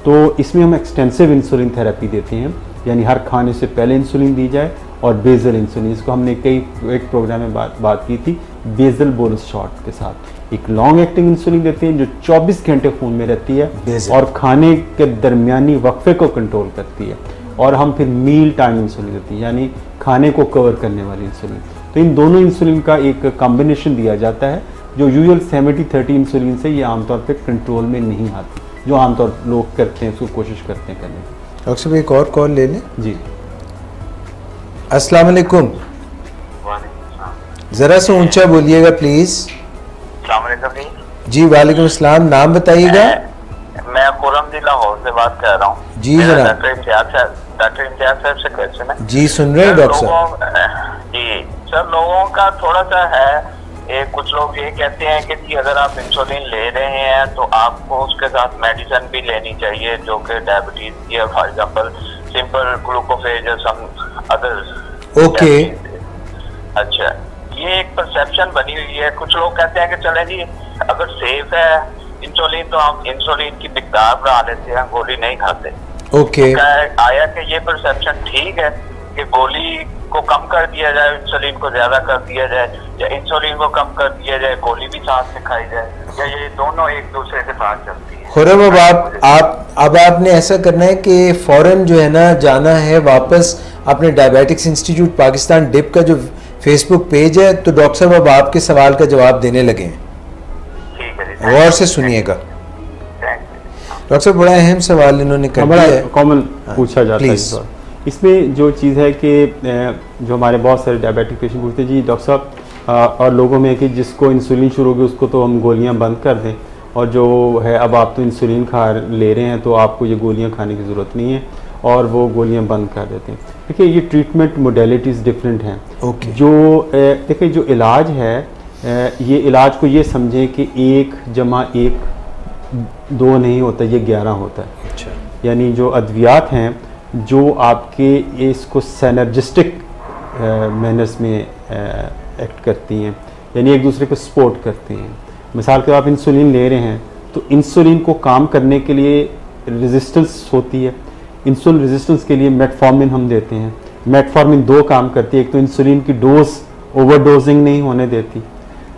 तो इसमें हम एक्सटेंसिव इंसुलिन थेरेपी देते हैं, यानी हर खाने से पहले इंसुलिन दी जाए, और बेजल इंसुलिन, इसको हमने एक प्रोग्राम में बात की थी, बेजल बोलस शॉट के साथ एक लॉन्ग एक्टिंग इंसुलिन देते हैं जो 24 घंटे खून में रहती है और खाने के दरमियानी वक्फे को कंट्रोल करती है। और हम फिर मील टाइम इंसुलिन देते हैं, यानी खाने को कवर करने वाली इंसुलिन। तो इन दोनों इंसुलिन का एक कॉम्बिनेशन दिया जाता है जो यूजुअल 70-30 इंसुलिन से ये आमतौर पे कंट्रोल में नहीं आती, जो आमतौर लोग करते हैं, उसको कोशिश करते हैं करने की। डॉक्टर साहब एक और कॉल ले लें जी। अस्सलाम वालेकुम, ज़रा से ऊंचा बोलिएगा प्लीज़। जी वालेकुम अस्सलाम, नाम बताइएगा। मैं खुरम लाहौर से बात कर रहा हूँ। जी जनाब। डॉक्टर इम्तियाज साहब से क्वेश्चन है। जी सुन रहे हैं डॉक्टर साहब। जी सर, लोगों का थोड़ा सा है, कुछ लोग ये कहते हैं कि जी अगर आप इंसुलिन ले रहे हैं तो आपको उसके साथ मेडिसिन भी लेनी चाहिए जो कि डायबिटीज की है, फॉर एग्जांपल सिंपल ग्लूकोफेज और सम अदर। ओके, अच्छा, ये एक परसेप्शन बनी हुई है। कुछ लोग कहते हैं कि चले जी अगर सेफ है इंसुलिन तो हम इंसुलिन की मिकदार बढ़ा लेते हैं, गोली नहीं खाते। ओके, आया कि ये परसेप्शन ठीक है कि गोली को कम कर दिया जाए, इंसुलिन को ज्यादा कर दिया जाए, या इंसुलिन को कम कर दिया जाए, गोली भी साथ में खाई जाए, या ये दोनों एक दूसरे के साथ चलती है? खुरम, अब आपने ऐसा करना है कि फौरन जो है ना जाना है वापस अपने डायबिटिक्स इंस्टीट्यूट पाकिस्तान डिप का जो फेसबुक पेज है, तो डॉक्टर साहब अब आपके सवाल का जवाब देने लगे हैं, गौर से सुनिएगा। डॉक्टर साहब बड़ा अहम सवाल इन्होंने कर दिया है, कॉमन पूछा जाता है। इसमें जो चीज़ है कि जो हमारे बहुत सारे डायबिटिक पेशेंट पूछते हैं जी डॉक्टर साहब, और लोगों में कि जिसको इंसुलिन शुरू होगी उसको तो हम गोलियां बंद कर दें, और जो है अब आप तो इंसुलिन खा ले रहे हैं तो आपको ये गोलियां खाने की ज़रूरत नहीं है, और वो गोलियां बंद कर देते हैं। देखिए ये ट्रीटमेंट मोडेलिटीज़ डिफरेंट हैं। जो देखिए जो इलाज है, ये इलाज को ये समझें कि 1+1=2 नहीं होता, ये 11 होता है। अच्छा, यानी जो अद्वियात हैं जो आपके इसको सिनर्जिस्टिक मैनर्स में एक्ट करती हैं, यानी एक दूसरे को सपोर्ट करती हैं। मिसाल के आप इंसुलिन ले रहे हैं तो इंसुलिन को काम करने के लिए रेजिस्टेंस होती है, इंसुलिन रेजिस्टेंस के लिए मेटफॉर्मिन हम देते हैं। मेटफॉर्मिन 2 काम करती है, एक तो इंसुलिन की डोज ओवरडोजिंग नहीं होने देती,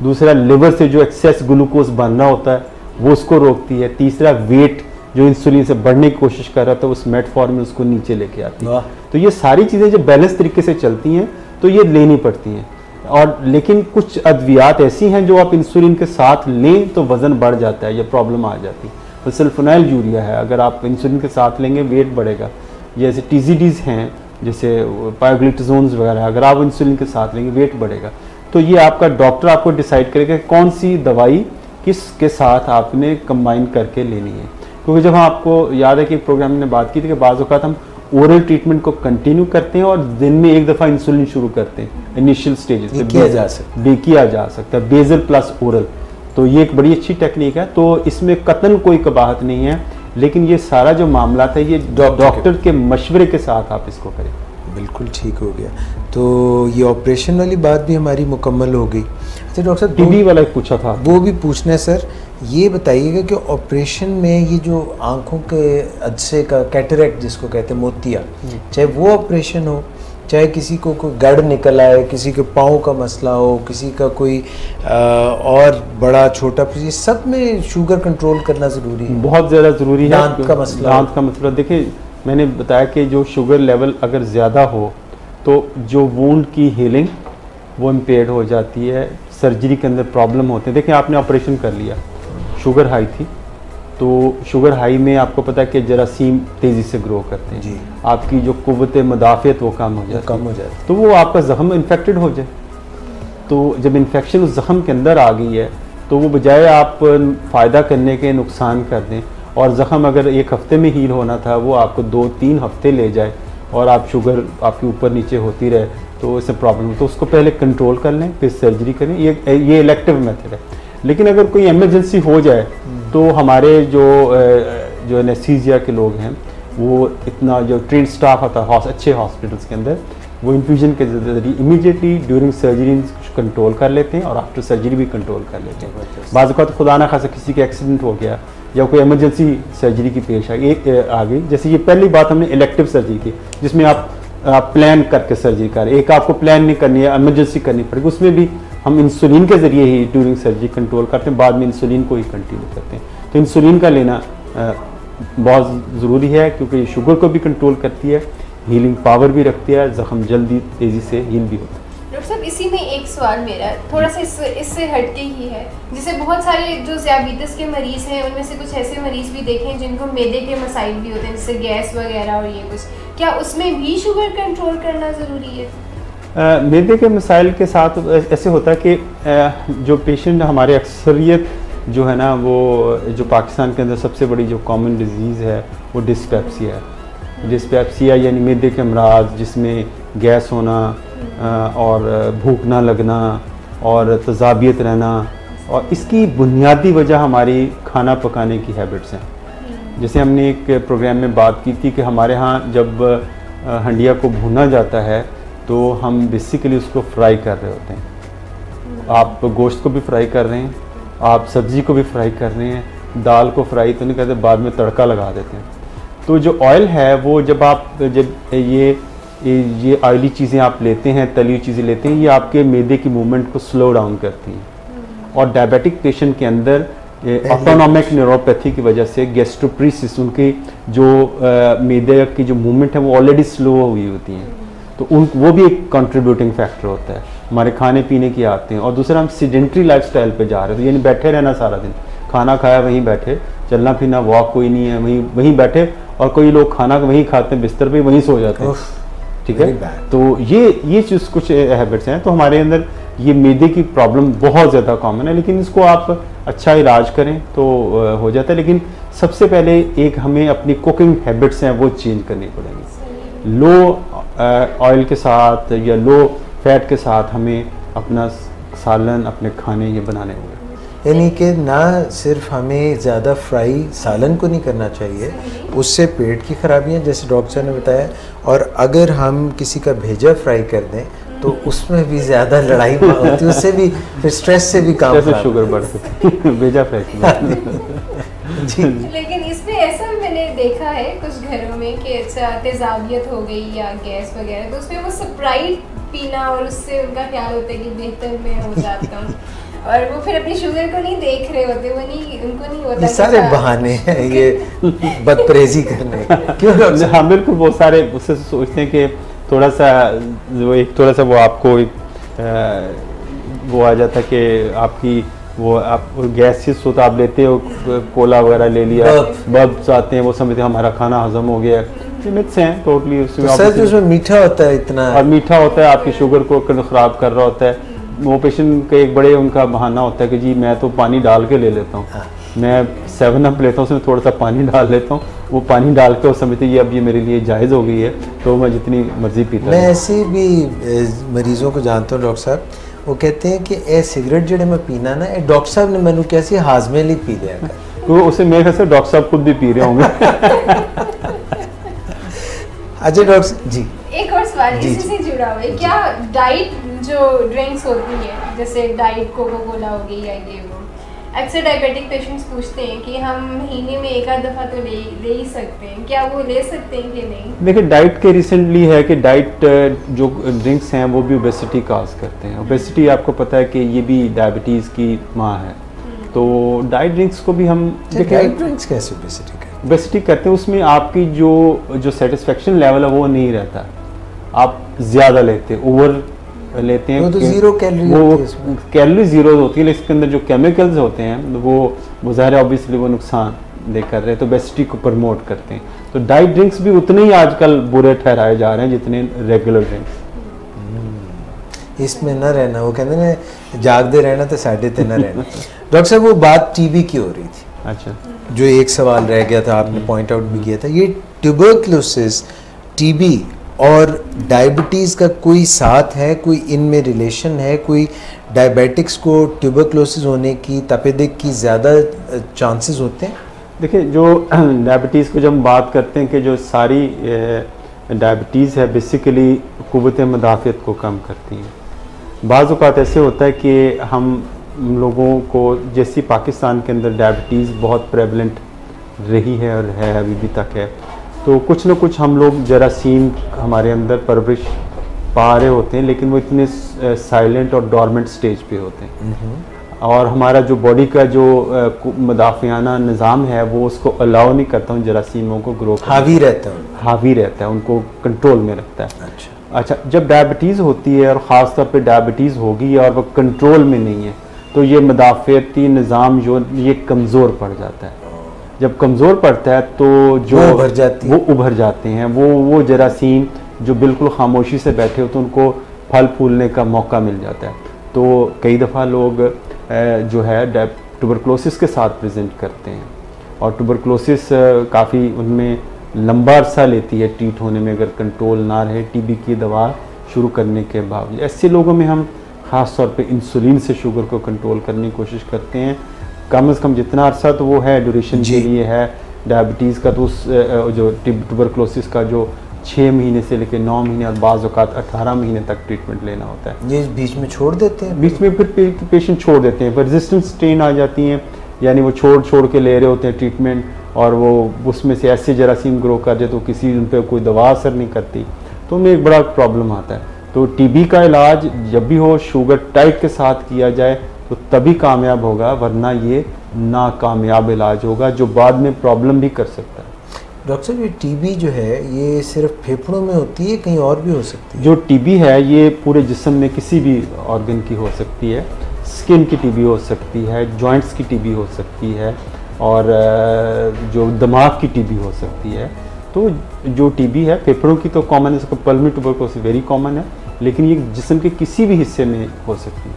दूसरा लिवर से जो एक्सेस ग्लूकोज बन रहा होता है वो उसको रोकती है। तीसरा वेट जो इंसुलिन से बढ़ने की कोशिश कर रहा था उस मेटफॉर्मिन उसको नीचे लेके आती है। तो ये सारी चीज़ें जब बैलेंस तरीके से चलती हैं तो ये लेनी पड़ती हैं। और लेकिन कुछ अद्वियात ऐसी हैं जो आप इंसुलिन के साथ लें तो वज़न बढ़ जाता है या प्रॉब्लम आ जाती है। तो सल्फोनाइल यूरिया है, अगर आप इंसुलिन के साथ लेंगे वेट बढ़ेगा। जैसे TZDs हैं, जैसे पायोग्लिटाजोन्स वगैरह, अगर आप इंसुलिन के साथ लेंगे वेट बढ़ेगा। तो ये आपका डॉक्टर आपको डिसाइड करेगा कौन सी दवाई किसके साथ आपने कंबाइन करके लेनी है। क्योंकि जब आपको याद है कि प्रोग्राम में बात की थी कि बाज़ औक़ात हम ओरल ट्रीटमेंट को कंटिन्यू करते हैं और दिन में एक दफ़ा इंसुलिन शुरू करते हैं इनिशियल स्टेजेस पे, किया जा सकता है बेजल प्लस ओरल। तो ये एक बड़ी अच्छी टेक्निक है। तो इसमें कतन कोई कबाहत नहीं है, लेकिन ये सारा जो मामला था ये डॉक्टर के मशवरे के साथ आप इसको करें। बिल्कुल ठीक हो गया। तो ये ऑपरेशन वाली बात भी हमारी मुकम्मल हो गई। अच्छा डॉक्टर साहब, TB वाला पूछा था, वो भी पूछना है सर। ये बताइएगा कि ऑपरेशन में ये जो आंखों के अदसे का कैटरेक्ट जिसको कहते हैं मोतिया, चाहे वो ऑपरेशन हो, चाहे किसी को कोई गड़ निकल आए, किसी के पाँव का मसला हो, किसी का कोई और बड़ा छोटा, ये सब में शुगर कंट्रोल करना ज़रूरी है। बहुत ज़्यादा ज़रूरी है। दांत का मसला, देखिए मैंने बताया कि जो शुगर लेवल अगर ज़्यादा हो तो जो वुंड की हीलिंग वो इम्पेयर्ड हो जाती है, सर्जरी के अंदर प्रॉब्लम होते हैं। देखिए आपने ऑपरेशन कर लिया, शुगर हाई थी, तो शुगर हाई में आपको पता है कि जरासीम तेज़ी से ग्रो करते हैं जी। आपकी जो कुव्वत मुदाफ़ियत वो कम हो जाती, तो वो आपका ज़ख्म इन्फेक्टेड हो जाए। तो जब इन्फेक्शन उस ज़ख्म के अंदर आ गई है तो वो बजाय आप फ़ायदा करने के नुकसान कर दें, और ज़ख्म अगर एक हफ़्ते में हील होना था वो आपको 2-3 हफ़्ते ले जाए और आप शुगर आपके ऊपर नीचे होती रहे, तो इससे प्रॉब्लम। तो उसको पहले कंट्रोल कर लें, फिर सर्जरी करें। ये इलेक्टिव मेथड है। लेकिन अगर कोई इमरजेंसी हो जाए तो हमारे जो एनेस्थीसिया के लोग हैं वो इतना जो ट्रेन स्टाफ आता है अच्छे हॉस्पिटल्स के अंदर, वो इन्फ्यूजन के जरिए इमीडिएटली ड्यूरिंग सर्जरी कंट्रोल कर लेते हैं और आफ्टर सर्जरी भी कंट्रोल कर लेते हैं। बाज़ औक़ात खुदा ना खासा किसी का एक्सीडेंट हो गया या कोई इमरजेंसी सर्जरी की पेश आ गई, जैसे ये पहली बात हमने इलेक्टिव सर्जरी की जिसमें आप प्लान करके सर्जरी करें। एक आपको प्लान नहीं करनी है, इमरजेंसी करनी पड़ेगी, उसमें भी हम इंसुलिन के ज़रिए ही ड्यूरिंग सर्जरी कंट्रोल करते हैं, बाद में इंसुलिन को ही कंटिन्यू करते हैं। तो इंसुलिन का लेना बहुत ज़रूरी है क्योंकि शुगर को भी कंट्रोल करती है, हीलिंग पावर भी रखती है, ज़ख्म जल्दी तेज़ी से हील भी होता है। डॉक्टर साहब इसी में एक सवाल मेरा थोड़ा सा इससे हटके ही है, जैसे बहुत सारे जो ज़ियाबीतस के मरीज़ हैं उनमें से कुछ ऐसे मरीज़ भी देखे हैं जिनको मैदे के मसाइल भी होते हैं, जैसे गैस वगैरह और ये कुछ, क्या उसमें भी शुगर कंट्रोल करना ज़रूरी है? मैदे के मसाइल के साथ ऐसे होता है कि जो पेशेंट हमारे अक्सरियत जो है ना, वो जो पाकिस्तान के अंदर सबसे बड़ी जो कॉमन डिजीज़ है वो डिस्पेप्सिया है। डिस्पेप्सिया यानी मैदे के अमराज जिसमें गैस होना और भूख ना लगना और तज़ाबियत रहना, और इसकी बुनियादी वजह हमारी खाना पकाने की हैबिट्स हैं। जैसे हमने एक प्रोग्राम में बात की थी कि हमारे यहाँ जब हंडिया को भुना जाता है तो हम बेसिकली उसको फ्राई कर रहे होते हैं। आप गोश्त को भी फ्राई कर रहे हैं, आप सब्ज़ी को भी फ्राई कर रहे हैं, दाल को फ्राई तो नहीं करते, बाद में तड़का लगा देते हैं। तो जो ऑयल है वो जब ये ऑयली चीज़ें आप लेते हैं, तली हुई चीज़ें लेते हैं, ये आपके मैदे की मूवमेंट को स्लो डाउन करती हैं। और डायबिटिक पेशेंट के अंदर ऑटोनॉमिक न्यूरोपैथी की वजह से गैस्ट्रोप्रेसिस, उनकी जो मैदे की जो मूवमेंट है वो ऑलरेडी स्लो हुई होती हैं, तो वो भी एक कंट्रीब्यूटिंग फैक्टर होता है। हमारे खाने पीने की आदतें, और दूसरा हम सीडेंट्री लाइफस्टाइल पे जा रहे हैं, तो यानी बैठे रहना सारा दिन, खाना खाया वहीं बैठे, चलना फिरना वॉक कोई नहीं है, वहीं बैठे, और कोई लोग खाना वहीं खाते हैं, बिस्तर पे वहीं सो जाते हैं। ठीक है, तो ये चीज़ कुछ हैबिट्स हैं। तो हमारे अंदर ये मैदे की प्रॉब्लम बहुत ज़्यादा कॉमन है, लेकिन इसको आप अच्छा इलाज करें तो हो जाता है। लेकिन सबसे पहले एक हमें अपनी कुकिंग हैबिट्स हैं वो चेंज करनी पड़ेंगी। लो ऑयल के साथ या लो फैट के साथ हमें अपना सालन, अपने खाने ये बनाने होंगे। यानी कि ना सिर्फ हमें ज़्यादा फ्राई सालन को नहीं करना चाहिए, उससे पेट की खराबियाँ जैसे डॉक्टर ने बताया, और अगर हम किसी का भेजा फ्राई कर दें तो उसमें भी ज़्यादा लड़ाई होती है, उससे भी फिर स्ट्रेस से भी काम शुगर बढ़ सकती है भेजा फ्राई जी। लेकिन इसमें ऐसा मैंने देखा है कुछ घरों में कि अच्छा तेजाबियत हो गई या गैस वगैरह, तो उसमें वो स्प्राइट पीना और उससे उनका ख्याल होता है कि बेहतर मैं हो जाता हूँ। और वो फिर अपनी शुगर को नहीं देख रहे होते, वो नहीं, उनको नहीं होता। ये सारे बहाने हैं ये बदपरहेजी करने क्यों डॉक्टर साहब? हाँ बिल्कुल, बहुत सारे उससे सोचते हैं कि थोड़ा सा वो आपको वो आ जाता है कि आपकी वो आप गैसेस होता आप लेते हो, कोला वगैरह ले लिया, बर्ब्स आते हैं, वो समझते हैं हमारा खाना हजम हो गया, ये मिथ्स हैं टोटली। उसमें मीठा होता है इतना, और मीठा होता है, आपकी शुगर को ख़राब कर रहा होता है। वो पेशेंट का एक बड़े उनका बहाना होता है कि जी मैं तो पानी डाल के ले लेता हूँ, मैं 7 अप लेता हूँ, उसमें थोड़ा सा पानी डाल लेता हूँ, वो पानी डाल के वो समझते ये अब ये मेरे लिए जायज़ हो गई है, तो मैं जितनी मर्जी पीता हूँ। मैं ऐसे भी मरीज़ों को जानता हूँ डॉक्टर साहब, वो कहते हैं कि ए सिगरेट जो मैं पीना ना, ए डॉक्टर साहब ने मैंने कैसे हाजमे लिए पी लिया, तो उसे मेरे ख्याल से डॉक्टर साहब खुद भी पी रहे होंगे। अच्छा डॉक्टर जी, एक और सवाल इसी से जुड़ा हुआ है, क्या डाइट जो ड्रिंक्स होती है, जैसे डाइट कोका कोला हो गई या ये वो, अक्सर डायबिटिक पेशेंट्स पूछते हैं कि हम महीने में एक आध दफ़ा तो ले ही सकते हैं, क्या वो ले सकते हैं कि नहीं? देखिए डाइट के रिसेंटली है कि डाइट जो ड्रिंक्स हैं वो भी ओबेसिटी काज करते हैं। ओबेसिटी आपको पता है कि ये भी डायबिटीज़ की माँ है, तो डाइट ड्रिंक्स को भी हम डाइट ड्रिंक्स कैसे ओबेसिटी करते हैं, उसमें आपकी जो सेटिस्फेक्शन लेवल है वो नहीं रहता, आप ज़्यादा लेते हैं, ओवर लेते हैं, वो तो जीरो कैलोरी होती है, वो कैलोरी जीरो होती है, लेकिन इसके अंदर जो केमिकल्स होते हैं वो ज़ाहिर है ऑब्वियसली वो नुकसान दे कर रहे हैं, तो ओबेसिटी को प्रमोट करते हैं। तो डाइट ड्रिंक्स भी उतने ही आजकल बुरे ठहराए जा रहे हैं जितने रेगुलर ड्रिंक्स। इसमें न रहना, वो कहते हैं जागते रहना तो साढ़े ते न रहना। डॉक्टर साहब वो बात टीबी की हो रही थी, अच्छा जो एक सवाल रह गया था, आपने पॉइंट आउट भी किया था, ये ट्यूबरक्लोसिस, टीबी और डायबिटीज़ का कोई साथ है, कोई इनमें रिलेशन है, कोई डायबिटिक्स को ट्यूबरक्लोसिस होने की, तपेदिक की ज़्यादा चांसेस होते हैं? देखिए जो डायबिटीज़ को जब हम बात करते हैं कि जो सारी डायबिटीज़ है बेसिकली क़ुव्वत मदाफ़ियत को कम करती हैं। बाज़ औक़ात ऐसे होता है कि हम लोगों को, जैसी पाकिस्तान के अंदर डायबिटीज़ बहुत प्रेवलेंट रही है और है अभी भी तक है, तो कुछ ना कुछ हम लोग जरासीम हमारे अंदर परवरिश पा रहे होते हैं, लेकिन वो इतने साइलेंट और डॉर्मेंट स्टेज पे होते हैं, और हमारा जो बॉडी का जो मदाफ़ियाना निज़ाम है वो उसको अलाउ नहीं करता उन जरासीमों को ग्रो करने, हावी रहता है, उनको कंट्रोल में रखता है। अच्छा, जब डायबिटीज़ होती है और ख़ास तौर पे डायबिटीज़ होगी और वो कंट्रोल में नहीं है, तो ये मदाफ़ियती निज़ाम जो ये कमज़ोर पड़ जाता है। जब कमज़ोर पड़ता है तो जो वो उभर जाते हैं, वो जरासीम जो बिल्कुल खामोशी से बैठे होते हैं उनको फल फूलने का मौका मिल जाता है। तो कई दफ़ा लोग जो है ट्यूबरक्लोसिस के साथ प्रेजेंट करते हैं, और ट्यूबरक्लोसिस काफ़ी उनमें लंबा अरसा लेती है ट्रीट होने में, अगर कंट्रोल ना रहे टीबी की दवा शुरू करने के बावजूद। ऐसे लोगों में हम ख़ास तौर पे इंसुलिन से शुगर को कंट्रोल करने की कोशिश करते हैं, कम से कम जितना अरसा तो वो है ड्यूरेशन के लिए है डायबिटीज़ का, तो उस जो ट्यूबरक्लोसिस का जो 6 महीने से लेकर 9 महीने और बाज़ औक़ात 18 महीने तक ट्रीटमेंट लेना होता है। ये बीच में छोड़ देते हैं, बीच में फिर पेशेंट छोड़ देते हैं, फिर रेजिस्टेंस स्ट्रेन आ जाती हैं, यानी वो छोड़ के ले रहे होते हैं ट्रीटमेंट, और वो उसमें से ऐसे जरासीम ग्रो कर जाए तो किसी उन पर कोई दवा असर नहीं करती, तो उनमें एक बड़ा प्रॉब्लम आता है। तो टीबी का इलाज जब भी हो शुगर टाइट के साथ किया जाए तो तभी कामयाब होगा, वरना ये नाकामयाब इलाज होगा जो बाद में प्रॉब्लम भी कर सकता है। डॉक्टर साहब ये टीबी जो है ये सिर्फ फेफड़ों में होती है, कहीं और भी हो सकती है? जो टीबी है ये पूरे जिस्म में किसी भी ऑर्गन की हो सकती है, स्किन की टीबी हो सकती है, जॉइंट्स की टीबी हो सकती है, और जो दिमाग की टीबी हो सकती है। तो जो टीबी है फेफड़ों की तो कॉमन है, इसका पल्मोनरी ट्यूबरक्लोसिस वेरी कॉमन है, लेकिन ये जिस्म के किसी भी हिस्से में हो सकती है।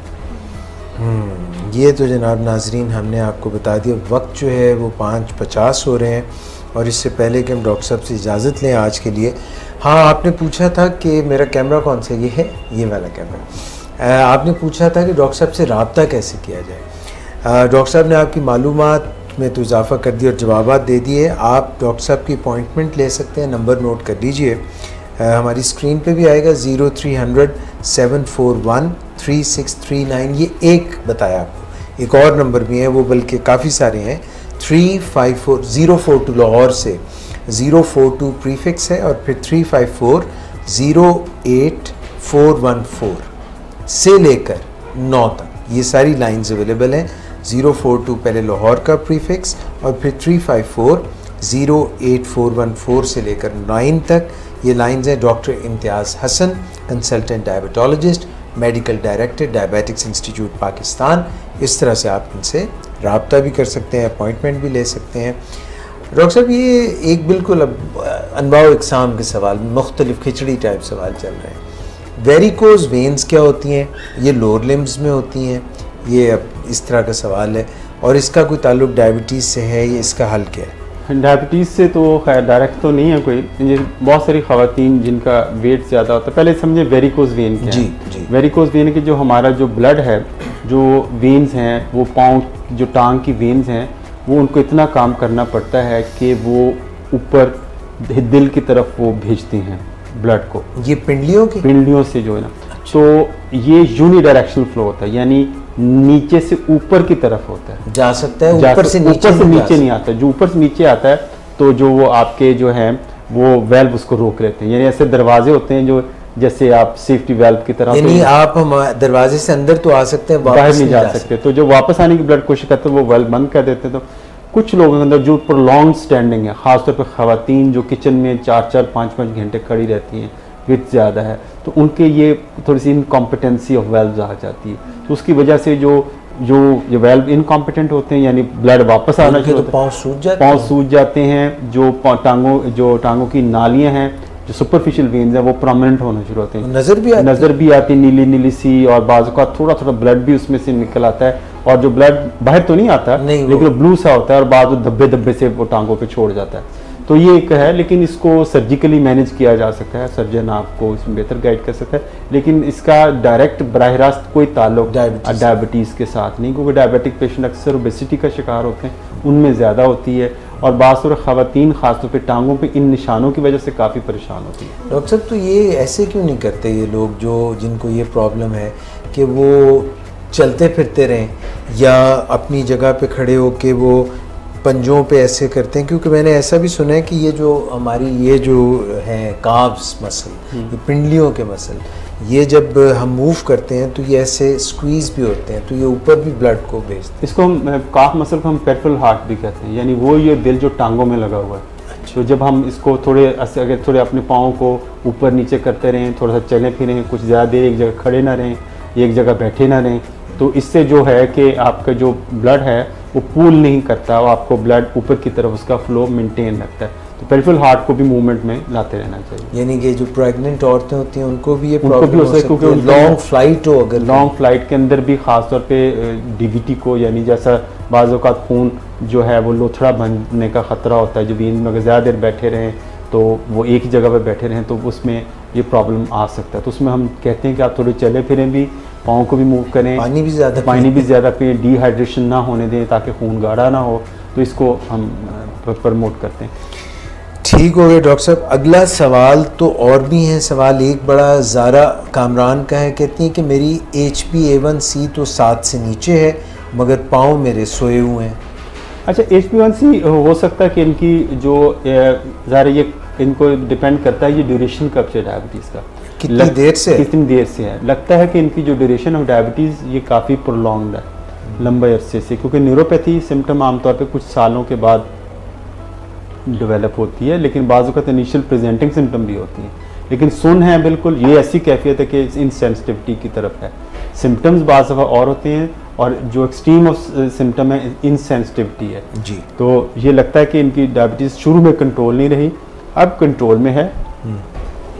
ये तो जनाब नाजरीन हमने आपको बता दिया। वक्त जो है वो 5:50 हो रहे हैं, और इससे पहले कि हम डॉक्टर साहब से इजाज़त लें आज के लिए, हाँ आपने पूछा था कि मेरा कैमरा कौन सा, ये है ये वाला कैमरा, आपने पूछा था कि डॉक्टर साहब से रब्ता कैसे किया जाए। डॉक्टर साहब ने आपकी मालूमात में तो इजाफ़ा कर दिया और जवाबात दे दिए। आप डॉक्टर साहब की अपॉइंटमेंट ले सकते हैं, नंबर नोट कर लीजिए, हमारी स्क्रीन पे भी आएगा 0300 741 3639। ये एक बताया आपको, एक और नंबर भी है वो, बल्कि काफ़ी सारे हैं, 354 042 लाहौर से 042 प्रीफिक्स है, और फिर 354 08414 से लेकर 9 तक ये सारी लाइंस अवेलेबल हैं। 042 पहले लाहौर का प्रीफिक्स और फिर 354 08414 से लेकर 9 तक ये लाइंस हैं। Doctor Imtiaz Hasan, consultant diabetologist, medical director diabetics institute Pakistan. इस तरह से आप इनसे रब्ता भी कर सकते हैं, अपॉइंटमेंट भी ले सकते हैं। डॉक्टर साहब, ये एक बिल्कुल अब अनवाउ इकसाम के सवाल, मुख्तलिफ खिचड़ी टाइप सवाल चल रहे हैं। वेरिकोज वेन्स क्या होती हैं? ये लोअर लिम्स में होती हैं, ये अब इस तरह का सवाल है, और इसका कोई ताल्लुक डायबिटीज़ से है, ये इसका हल क्या है? डायबिटीज़ से तो खैर डायरेक्ट तो नहीं है कोई। ये बहुत सारी ख़वातीन जिनका वेट ज़्यादा होता है, पहले समझे वेरिकोज वेन क्या जी है। जी। वेरिकोज वेन के जो हमारा जो ब्लड है, जो वेन्स हैं, वो पाँव जो टांग की वेन्स हैं, वो उनको इतना काम करना पड़ता है कि वो ऊपर दिल की तरफ वो भेजती हैं ब्लड को। ये पिंडलियों से जो है ना, तो ये यूनिडायरेक्शनल फ्लो होता है, यानी नीचे से ऊपर की तरफ होता है, जा सकता है, ऊपर से नीचे नहीं आता। जो ऊपर से नीचे आता है तो जो वो आपके जो है वो वेल्व उसको रोक लेते हैं। यानी ऐसे दरवाजे होते हैं जो जैसे आप सेफ्टी वेल्व की तरह, यानी आप दरवाजे से अंदर तो आ सकते हैं, बाहर नहीं जा सकते। तो जो वापस आने की ब्लड कोशिश करते हैं वो वेल्व बंद कर देते हैं। तो कुछ लोगों के अंदर जो प्रोलॉन्ग स्टैंडिंग है, खासतौर पर ख़वातीन जो किचन में 4-4, 5-5 घंटे खड़ी रहती हैं, विथ ज़्यादा है, तो उनके ये थोड़ी सी इनकॉम्पिटेंसी ऑफ वेल्व्स आ जाती है। तो उसकी वजह से जो वेल्व इनकॉम्पिटेंट होते हैं, यानी ब्लड वापस आना शुरू होता है, पाँव सूज जाते हैं। जो टांगों की नालियाँ हैं, जो सुपरफिशियल वेन्स हैं, वो प्रोमिनेंट होना शुरू होते हैं। नज़र भी आती है नीली नीली सी, और बाजू का थोड़ा थोड़ा ब्लड भी उसमें से निकल आता है, और जो ब्लड बाहर तो नहीं आता, लेकिन ब्लू सा होता है, और बाजू धब्बे से वो टांगों पे छोड़ जाता है। तो ये एक है, लेकिन इसको सर्जिकली मैनेज किया जा सकता है, सर्जन आपको इसमें बेहतर गाइड कर सकता है। लेकिन इसका डायरेक्ट बराह रास्त कोई ताल्लुक डायबिटीज़ के साथ नहीं, क्योंकि डायबिटिक पेशेंट अक्सर ओबेसिटी का शिकार होते हैं, उनमें ज़्यादा होती है, और बाज़ ख़वातीन ख़ासतौर पे टांगों पे इन निशानों की वजह से काफ़ी परेशान होती है। डॉक्टर साहब, तो ये ऐसे क्यों नहीं करते ये लोग जिनको ये प्रॉब्लम है कि वो चलते फिरते रहें या अपनी जगह पे खड़े होके वो पंजों पे ऐसे करते हैं? क्योंकि मैंने ऐसा भी सुना है कि ये जो हमारी ये जो है काव्स मसल, ये पिंडलियों के मसल, ये जब हम मूव करते हैं तो ये ऐसे स्क्वीज भी होते हैं, तो ये ऊपर भी ब्लड को भेजते हैं। इसको हम काफ मसल को हम पेरिफेरल हार्ट भी कहते हैं, यानी वो ये दिल जो टांगों में लगा हुआ है। तो जब हम इसको अगर थोड़े अपने पाँव को ऊपर नीचे करते रहें, थोड़ा सा चलें फिरें, कुछ ज़्यादा देर एक जगह खड़े ना रहें, एक जगह बैठे ना रहें, तो इससे जो है कि आपका जो ब्लड है वो पूल नहीं करता, वो आपको ब्लड ऊपर की तरफ उसका फ्लो मेंटेन रखता है। तो पेरिफेरल हार्ट को भी मूवमेंट में लाते रहना चाहिए। यानी कि जो प्रेग्नेंट औरतें होती हैं उनको भी ये प्रॉब्लम हो सकती है, क्योंकि लॉन्ग फ्लाइट हो, अगर लॉन्ग फ्लाइट के अंदर भी ख़ासतौर पे डीवीटी को, यानी जैसा बाज़ औक़ात खून जो है वो लोथड़ा बनने का ख़तरा होता है, जब इन में अगर ज़्यादा देर बैठे रहें तो वो एक ही जगह पर बैठे रहें तो उसमें ये प्रॉब्लम आ सकता है। तो उसमें हम कहते हैं कि आप थोड़े चले फिरें भी, पाँव को भी मूव करें, पानी भी ज़्यादा पिए, डिहाइड्रेशन ना होने दें ताकि खून गाढ़ा ना हो, तो इसको हम प्रमोट करते हैं। ठीक हो गया डॉक्टर साहब। अगला सवाल तो और भी हैं सवाल, एक बड़ा ज़ारा कामरान का है, कहती हैं कि मेरी HbA1c तो 7 से नीचे है मगर पाँव मेरे सोए हुए हैं। अच्छा, HbA1c हो सकता है कि इनकी जो ज़ारा ये इनको डिपेंड करता है ये ड्यूरेशन कब से डायबिटीज़ का, कितनी देर से है। लगता है कि इनकी जो ड्यूरेशन ऑफ डायबिटीज़ ये काफ़ी प्रोलॉन्ग्ड है, लंबे अरसे से, क्योंकि न्यूरोपैथी सिम्टम आमतौर पे कुछ सालों के बाद डेवलप होती है, लेकिन बाज़ वक़्त इनिशियल प्रेजेंटिंग सिम्टम भी होती हैं। लेकिन सुन है बिल्कुल ये ऐसी कैफियत है कि इनसेंसिटिविटी की तरफ है। सिम्टम्स बाज़ दफ़ा और होते हैं, और जो एक्सट्रीम ऑफ सिम्टम है इनसेंसिटिविटी है जी। तो ये लगता है कि इनकी डायबिटीज़ शुरू में कंट्रोल नहीं रही, अब कंट्रोल में है।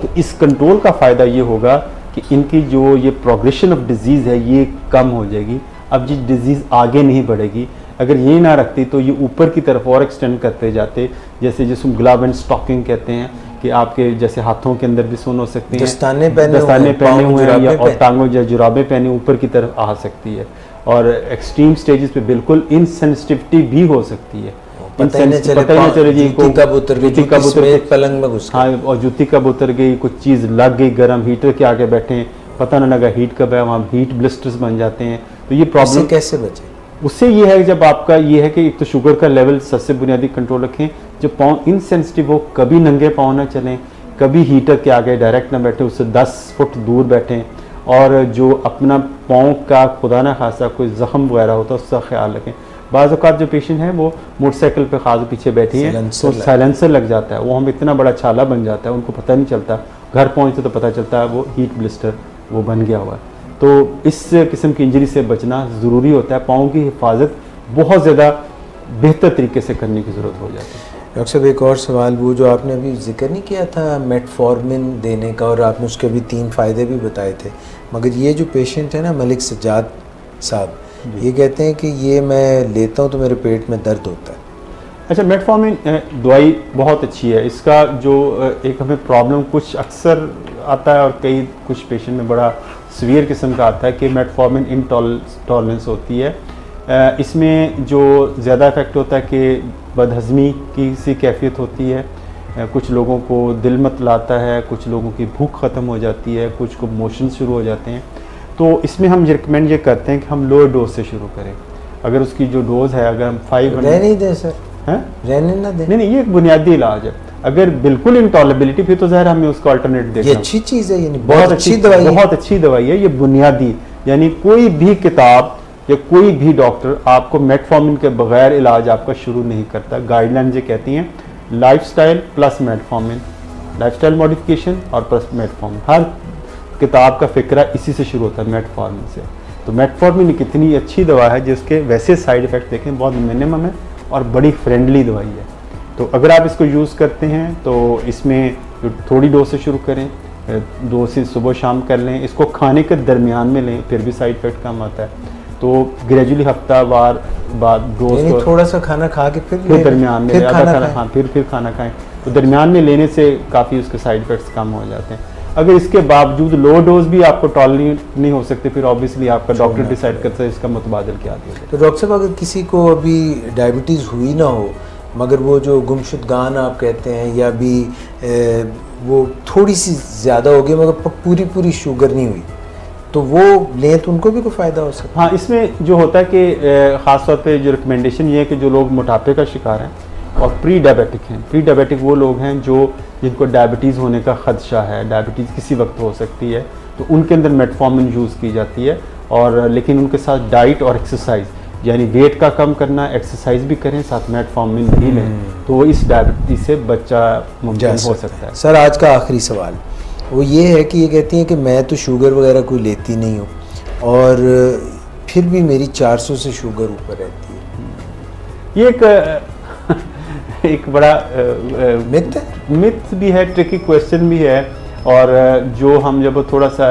तो इस कंट्रोल का फ़ायदा ये होगा कि इनकी जो ये प्रोग्रेशन ऑफ डिजीज़ है ये कम हो जाएगी। अब ये डिजीज़ आगे नहीं बढ़ेगी, अगर ये ना रखती तो ये ऊपर की तरफ और एक्सटेंड करते जाते, जैसे जिसको ग्लव एंड स्टॉकिंग कहते हैं, कि आपके जैसे हाथों के अंदर भी सुन हो सकते हैं, दस्ताने पहने हुए हैं, और टांगों या जुराबे पहने ऊपर की तरफ आ सकती है, और एक्सट्रीम स्टेजेस पे बिल्कुल इनसेंसिटिविटी भी हो सकती है। पता ही नहीं चले जी जूती कब उतर गई, पलंग में घुस, हाँ, और जूती कब उतर गई, कुछ चीज़ लग गई गर्म, हीटर के आगे बैठे, पता ना लगा हीट कब है, वहाँ हीट ब्लिस्टर्स बन जाते हैं। तो ये प्रॉब्लम कैसे बचे? उससे ये है जब आपका ये है कि एक तो शुगर का लेवल सबसे बुनियादी कंट्रोल रखें, जब पाँव इनसेंसिटिव हो कभी नंगे पाँव ना चलें, कभी हीटर के आगे डायरेक्ट ना बैठे, उससे 10 फुट दूर बैठें, और जो अपना पाँव का खुदा ना खासा कोई ज़ख़म वगैरह होता है उसका ख्याल रखें। बाज़ औक़ात जो पेशेंट हैं वो मोटरसाइकिल पे खास पीछे बैठी हैं तो साइलेंसर लग जाता है, वो हम इतना बड़ा छाला बन जाता है, उनको पता नहीं चलता, घर पहुँचते तो पता चलता है वो हीट ब्लिस्टर वो बन गया हुआ है। तो इस किस्म की इंजरी से बचना ज़रूरी होता है, पाँव की हिफाजत बहुत ज़्यादा बेहतर तरीके से करने की ज़रूरत हो जाती है। डॉक्टर साहब एक और सवाल, वो जो आपने अभी जिक्र नहीं किया था मेटफॉर्मिन देने का और आपने उसके भी 3 फ़ायदे भी बताए थे, मगर ये जो पेशेंट है ना मलिक सज्जाद साहब, ये कहते हैं कि ये मैं लेता हूँ तो मेरे पेट में दर्द होता है। अच्छा, मेटफॉर्मिन दवाई बहुत अच्छी है, इसका जो एक हमें प्रॉब्लम कुछ अक्सर आता है और कई कुछ पेशेंट में बड़ा सीवियर किस्म का आता है कि मेटफॉर्मिन इंटॉलरेंस होती है। इसमें जो ज़्यादा इफ़ेक्ट होता है कि बदहज़मी की सी कैफियत होती है, कुछ लोगों को दिल मत लाता है, कुछ लोगों की भूख ख़त्म हो जाती है, कुछ को मोशन शुरू हो जाते हैं। तो इसमें हम रिकमेंड ये करते हैं कि हम लोअर डोज से शुरू करें। अगर उसकी जो डोज़ है अगर हम 500 नहीं दें सर, हैं रहने ना दें। नहीं, ये एक बुनियादी इलाज है। अगर बिल्कुल इंटॉलरेबिलिटी फिर तो ज़ाहिर हमें उसका अल्टरनेट देखना। ये अच्छी चीज़ है, यानी बहुत अच्छी दवाई है, बहुत अच्छी दवाई है ये बुनियादी, यानी कोई भी किताब या कोई भी डॉक्टर आपको मेटफॉर्मिन के बगैर इलाज आपका शुरू नहीं करता। गाइडलाइन ये कहती हैं lifestyle plus metformin, lifestyle modification और प्लस मेटफॉर्मिन। हर किताब का फिक्रा इसी से शुरू होता है, मेटफॉर्मिन से। तो मेटफॉर्मिन एक इतनी अच्छी दवा है जिसके वैसे साइड इफ़ेक्ट देखें बहुत मिनिमम है और बड़ी फ्रेंडली दवाई है। तो अगर आप इसको यूज़ करते हैं तो इसमें थोड़ी डोज से शुरू करें, 2 से सुबह शाम कर लें, इसको खाने के दरमियान में लें फिर भी साइड इफ़ेक्ट कम आता है। तो ग्रेजुअली हफ्तावार बाद डोज को थोड़ा सा खाना खा के फिर दरमियान में आधा खाना हाँ फिर खाना खाएं, तो दरमियान में लेने से काफ़ी उसके साइड इफ़ेक्ट्स कम हो जाते हैं। अगर इसके बावजूद लो डोज भी आपको टॉलरेट नहीं हो सकती, फिर ऑब्वियसली आपका डॉक्टर डिसाइड करता है इसका मुतबादल क्या दिया। तो डॉक्टर साहब अगर किसी को अभी डायबिटीज़ हुई ना हो मगर वो जो गुमशुदगान आप कहते हैं या भी वो थोड़ी सी ज़्यादा हो गई मगर पूरी शुगर नहीं हुई, तो वो लें तो उनको भी कोई फ़ायदा हो सकता है? हाँ, इसमें जो होता है कि ख़ास तौर पे जो रिकमेंडेशन ये है कि जो लोग मोटापे का शिकार हैं और प्री डायबिटिक हैं, प्री डायबिटिक वो लोग हैं जो जिनको डायबिटीज़ होने का ख़दशा है, डायबिटीज़ किसी वक्त हो सकती है, तो उनके अंदर मेटफॉर्मिन यूज़ की जाती है। और लेकिन उनके साथ डाइट और एक्सरसाइज, यानी वेट का कम करना, एक्सरसाइज भी करें, साथ मेटफॉर्मिन भी लें, तो इस डायबिटीज़ से बच्चा मुमकिन हो सकता है। सर आज का आखिरी सवाल वो ये है कि ये कहती हैं कि मैं तो शुगर वगैरह कोई लेती नहीं हूँ और फिर भी मेरी 400 से शुगर ऊपर रहती है। ये एक बड़ा मिथ भी है, ट्रिकी क्वेश्चन भी है, और जो हम जब थोड़ा सा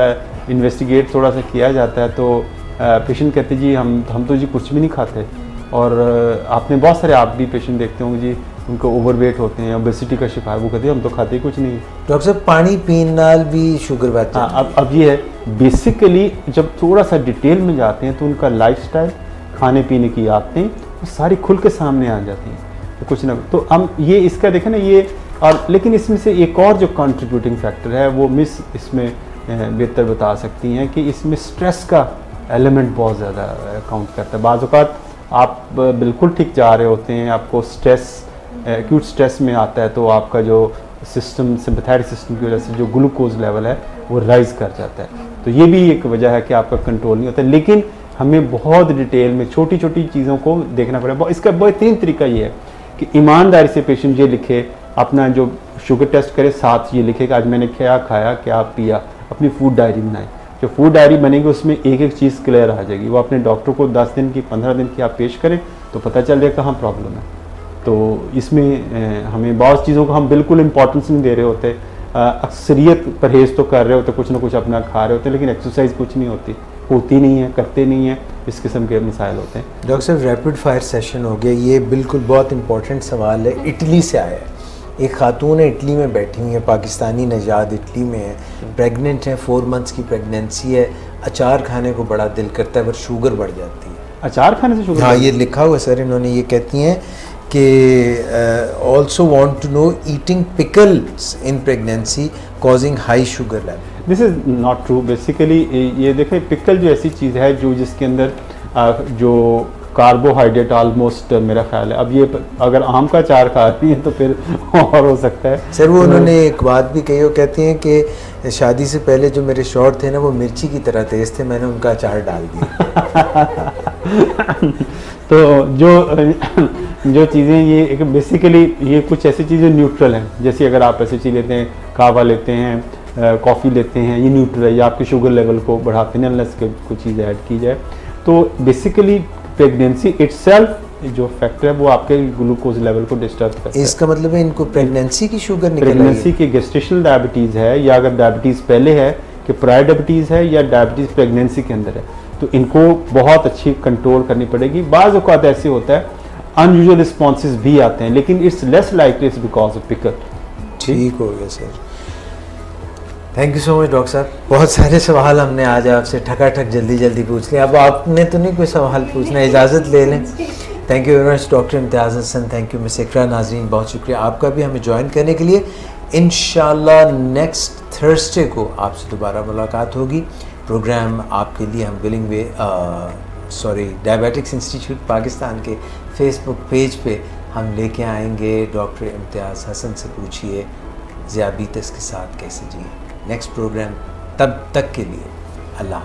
इन्वेस्टिगेट थोड़ा सा किया जाता है तो पेशेंट कहते जी हम तो जी कुछ भी नहीं खाते, और आपने बहुत सारे आप भी पेशेंट देखते होंगे जी उनको ओवरवेट होते हैं, ओबेसिटी का शिकार, वो कहते हैं हम तो खाते ही कुछ नहीं। डॉक्टर साहब पानी पीना भी शुगर बढ़ती है? हाँ, अब ये है बेसिकली जब थोड़ा सा डिटेल में जाते हैं तो उनका लाइफस्टाइल, खाने पीने की आदतें वो सारी खुल के सामने आ जाती हैं, तो कुछ ना तो हम ये इसका देखें ना ये। और लेकिन इसमें से एक और जो कंट्रीब्यूटिंग फैक्टर है वो मिस इसमें बेहतर बता सकती हैं कि इसमें स्ट्रेस का एलिमेंट बहुत ज़्यादा काउंट करता है। बाज़ औक़ात आप बिल्कुल ठीक जा रहे होते हैं, आपको स्ट्रेस एक्यूट स्ट्रेस में आता है तो आपका जो सिस्टम सिम्पैथेटिक सिस्टम की वजह से जो ग्लूकोज लेवल है वो राइज़ कर जाता है, तो ये भी एक वजह है कि आपका कंट्रोल नहीं होता। लेकिन हमें बहुत डिटेल में छोटी छोटी चीज़ों को देखना पड़ेगा। इसका बेहतरीन तरीका ये है कि ईमानदारी से पेशेंट ये लिखे, अपना जो शुगर टेस्ट करे, साथ ये लिखे कि आज मैंने क्या खाया, क्या पिया, अपनी फूड डायरी बनाए। जो फूड डायरी बनेगी उसमें एक एक चीज़ क्लियर आ जाएगी। वो अपने डॉक्टर को 10 दिन की 15 दिन की आप पेश करें तो पता चल जाए कहाँ प्रॉब्लम है। तो इसमें हमें बहुत चीज़ों को हम बिल्कुल इम्पोर्टेंस नहीं दे रहे होते, अक्सरियत परहेज़ तो कर रहे होते, कुछ ना कुछ अपना खा रहे होते, लेकिन एक्सरसाइज कुछ नहीं होती नहीं है, करते नहीं है, इस किस्म के मिसाइल होते हैं। डॉक्टर साहब रैपिड फायर सेशन हो गया, ये बिल्कुल बहुत इंपॉर्टेंट सवाल है। इटली से आया है, एक खातून है इटली में बैठी हुई है, पाकिस्तानी नजाद इटली में है, प्रेग्नेंट है, 4 मंथ्स की प्रेगनेंसी है, अचार खाने को बड़ा दिल करता है पर शुगर बढ़ जाती है। अचार खाने से शुगर? हाँ, ये लिखा हुआ सर इन्होंने। ये कहती हैं कि also want to know eating pickles in pregnancy causing high sugar level. This is not true. Basically ये देखें, पिकल जो ऐसी चीज़ है जो जिसके अंदर जो कार्बोहाइड्रेट ऑलमोस्ट मेरा ख्याल है। अब ये अगर आम का अचार खा रही है तो फिर और हो सकता है। सर वो उन्होंने एक बात भी कही, वो कहती हैं कि शादी से पहले जो मेरे शौहर थे ना वो मिर्ची की तरह तेज थे, मैंने उनका अचार डाल दिया। तो जो चीज़ें ये एक बेसिकली ये कुछ ऐसी चीज़ें न्यूट्रल हैं, जैसे अगर आप ऐसी चीज़ लेते हैं, कहवा लेते हैं, कॉफ़ी लेते हैं, ये न्यूट्रल है, ये आपके शुगर लेवल को बढ़ाते हैं अनलेस के कुछ चीज़ ऐड की जाए। तो बेसिकली प्रेगनेंसी इटसेल्फ जो फैक्टर है वो आपके ग्लूकोज लेवल को डिस्टर्ब करता है। इसका मतलब है इनको प्रेगनेंसी की शुगर निकल आई है? प्रेगनेंसी की गेस्टेशनल डायबिटीज़ है, या अगर डायबिटीज़ पहले है कि प्रायर डायबिटीज़ है, या डायबिटीज़ प्रेगनेंसी के अंदर है, तो इनको बहुत अच्छी कंट्रोल करनी पड़ेगी। बाज़ औक़ात ऐसे होता है अनयूजुअल रिस्पॉन्सेज भी आते हैं, लेकिन it's less likely it's because of pickle. ठीक हो गया sir, thank you so much doctor साहब। बहुत सारे सवाल हमने आज आपसे ठकाठक जल्दी पूछ लिया, अब आपने तो नहीं कोई सवाल पूछना, इजाज़त ले लें। Thank you very much doctor Imtiaz Hasan, thank you miss Iqra. नाज़रीन बहुत शुक्रिया आपका भी हमें ज्वाइन करने के लिए। इंशाल्लाह नेक्स्ट थर्सडे को आपसे दोबारा मुलाकात होगी। प्रोग्राम आपके लिए हम विलिंग वे डायबिटिक्स इंस्टीट्यूट पाकिस्तान के फेसबुक पेज पे हम लेके आएंगे डॉक्टर इम्तियाज़ हसन से पूछिए ज़ियाबीतस के साथ कैसे जिए। नेक्स्ट प्रोग्राम, तब तक के लिए अल्लाह।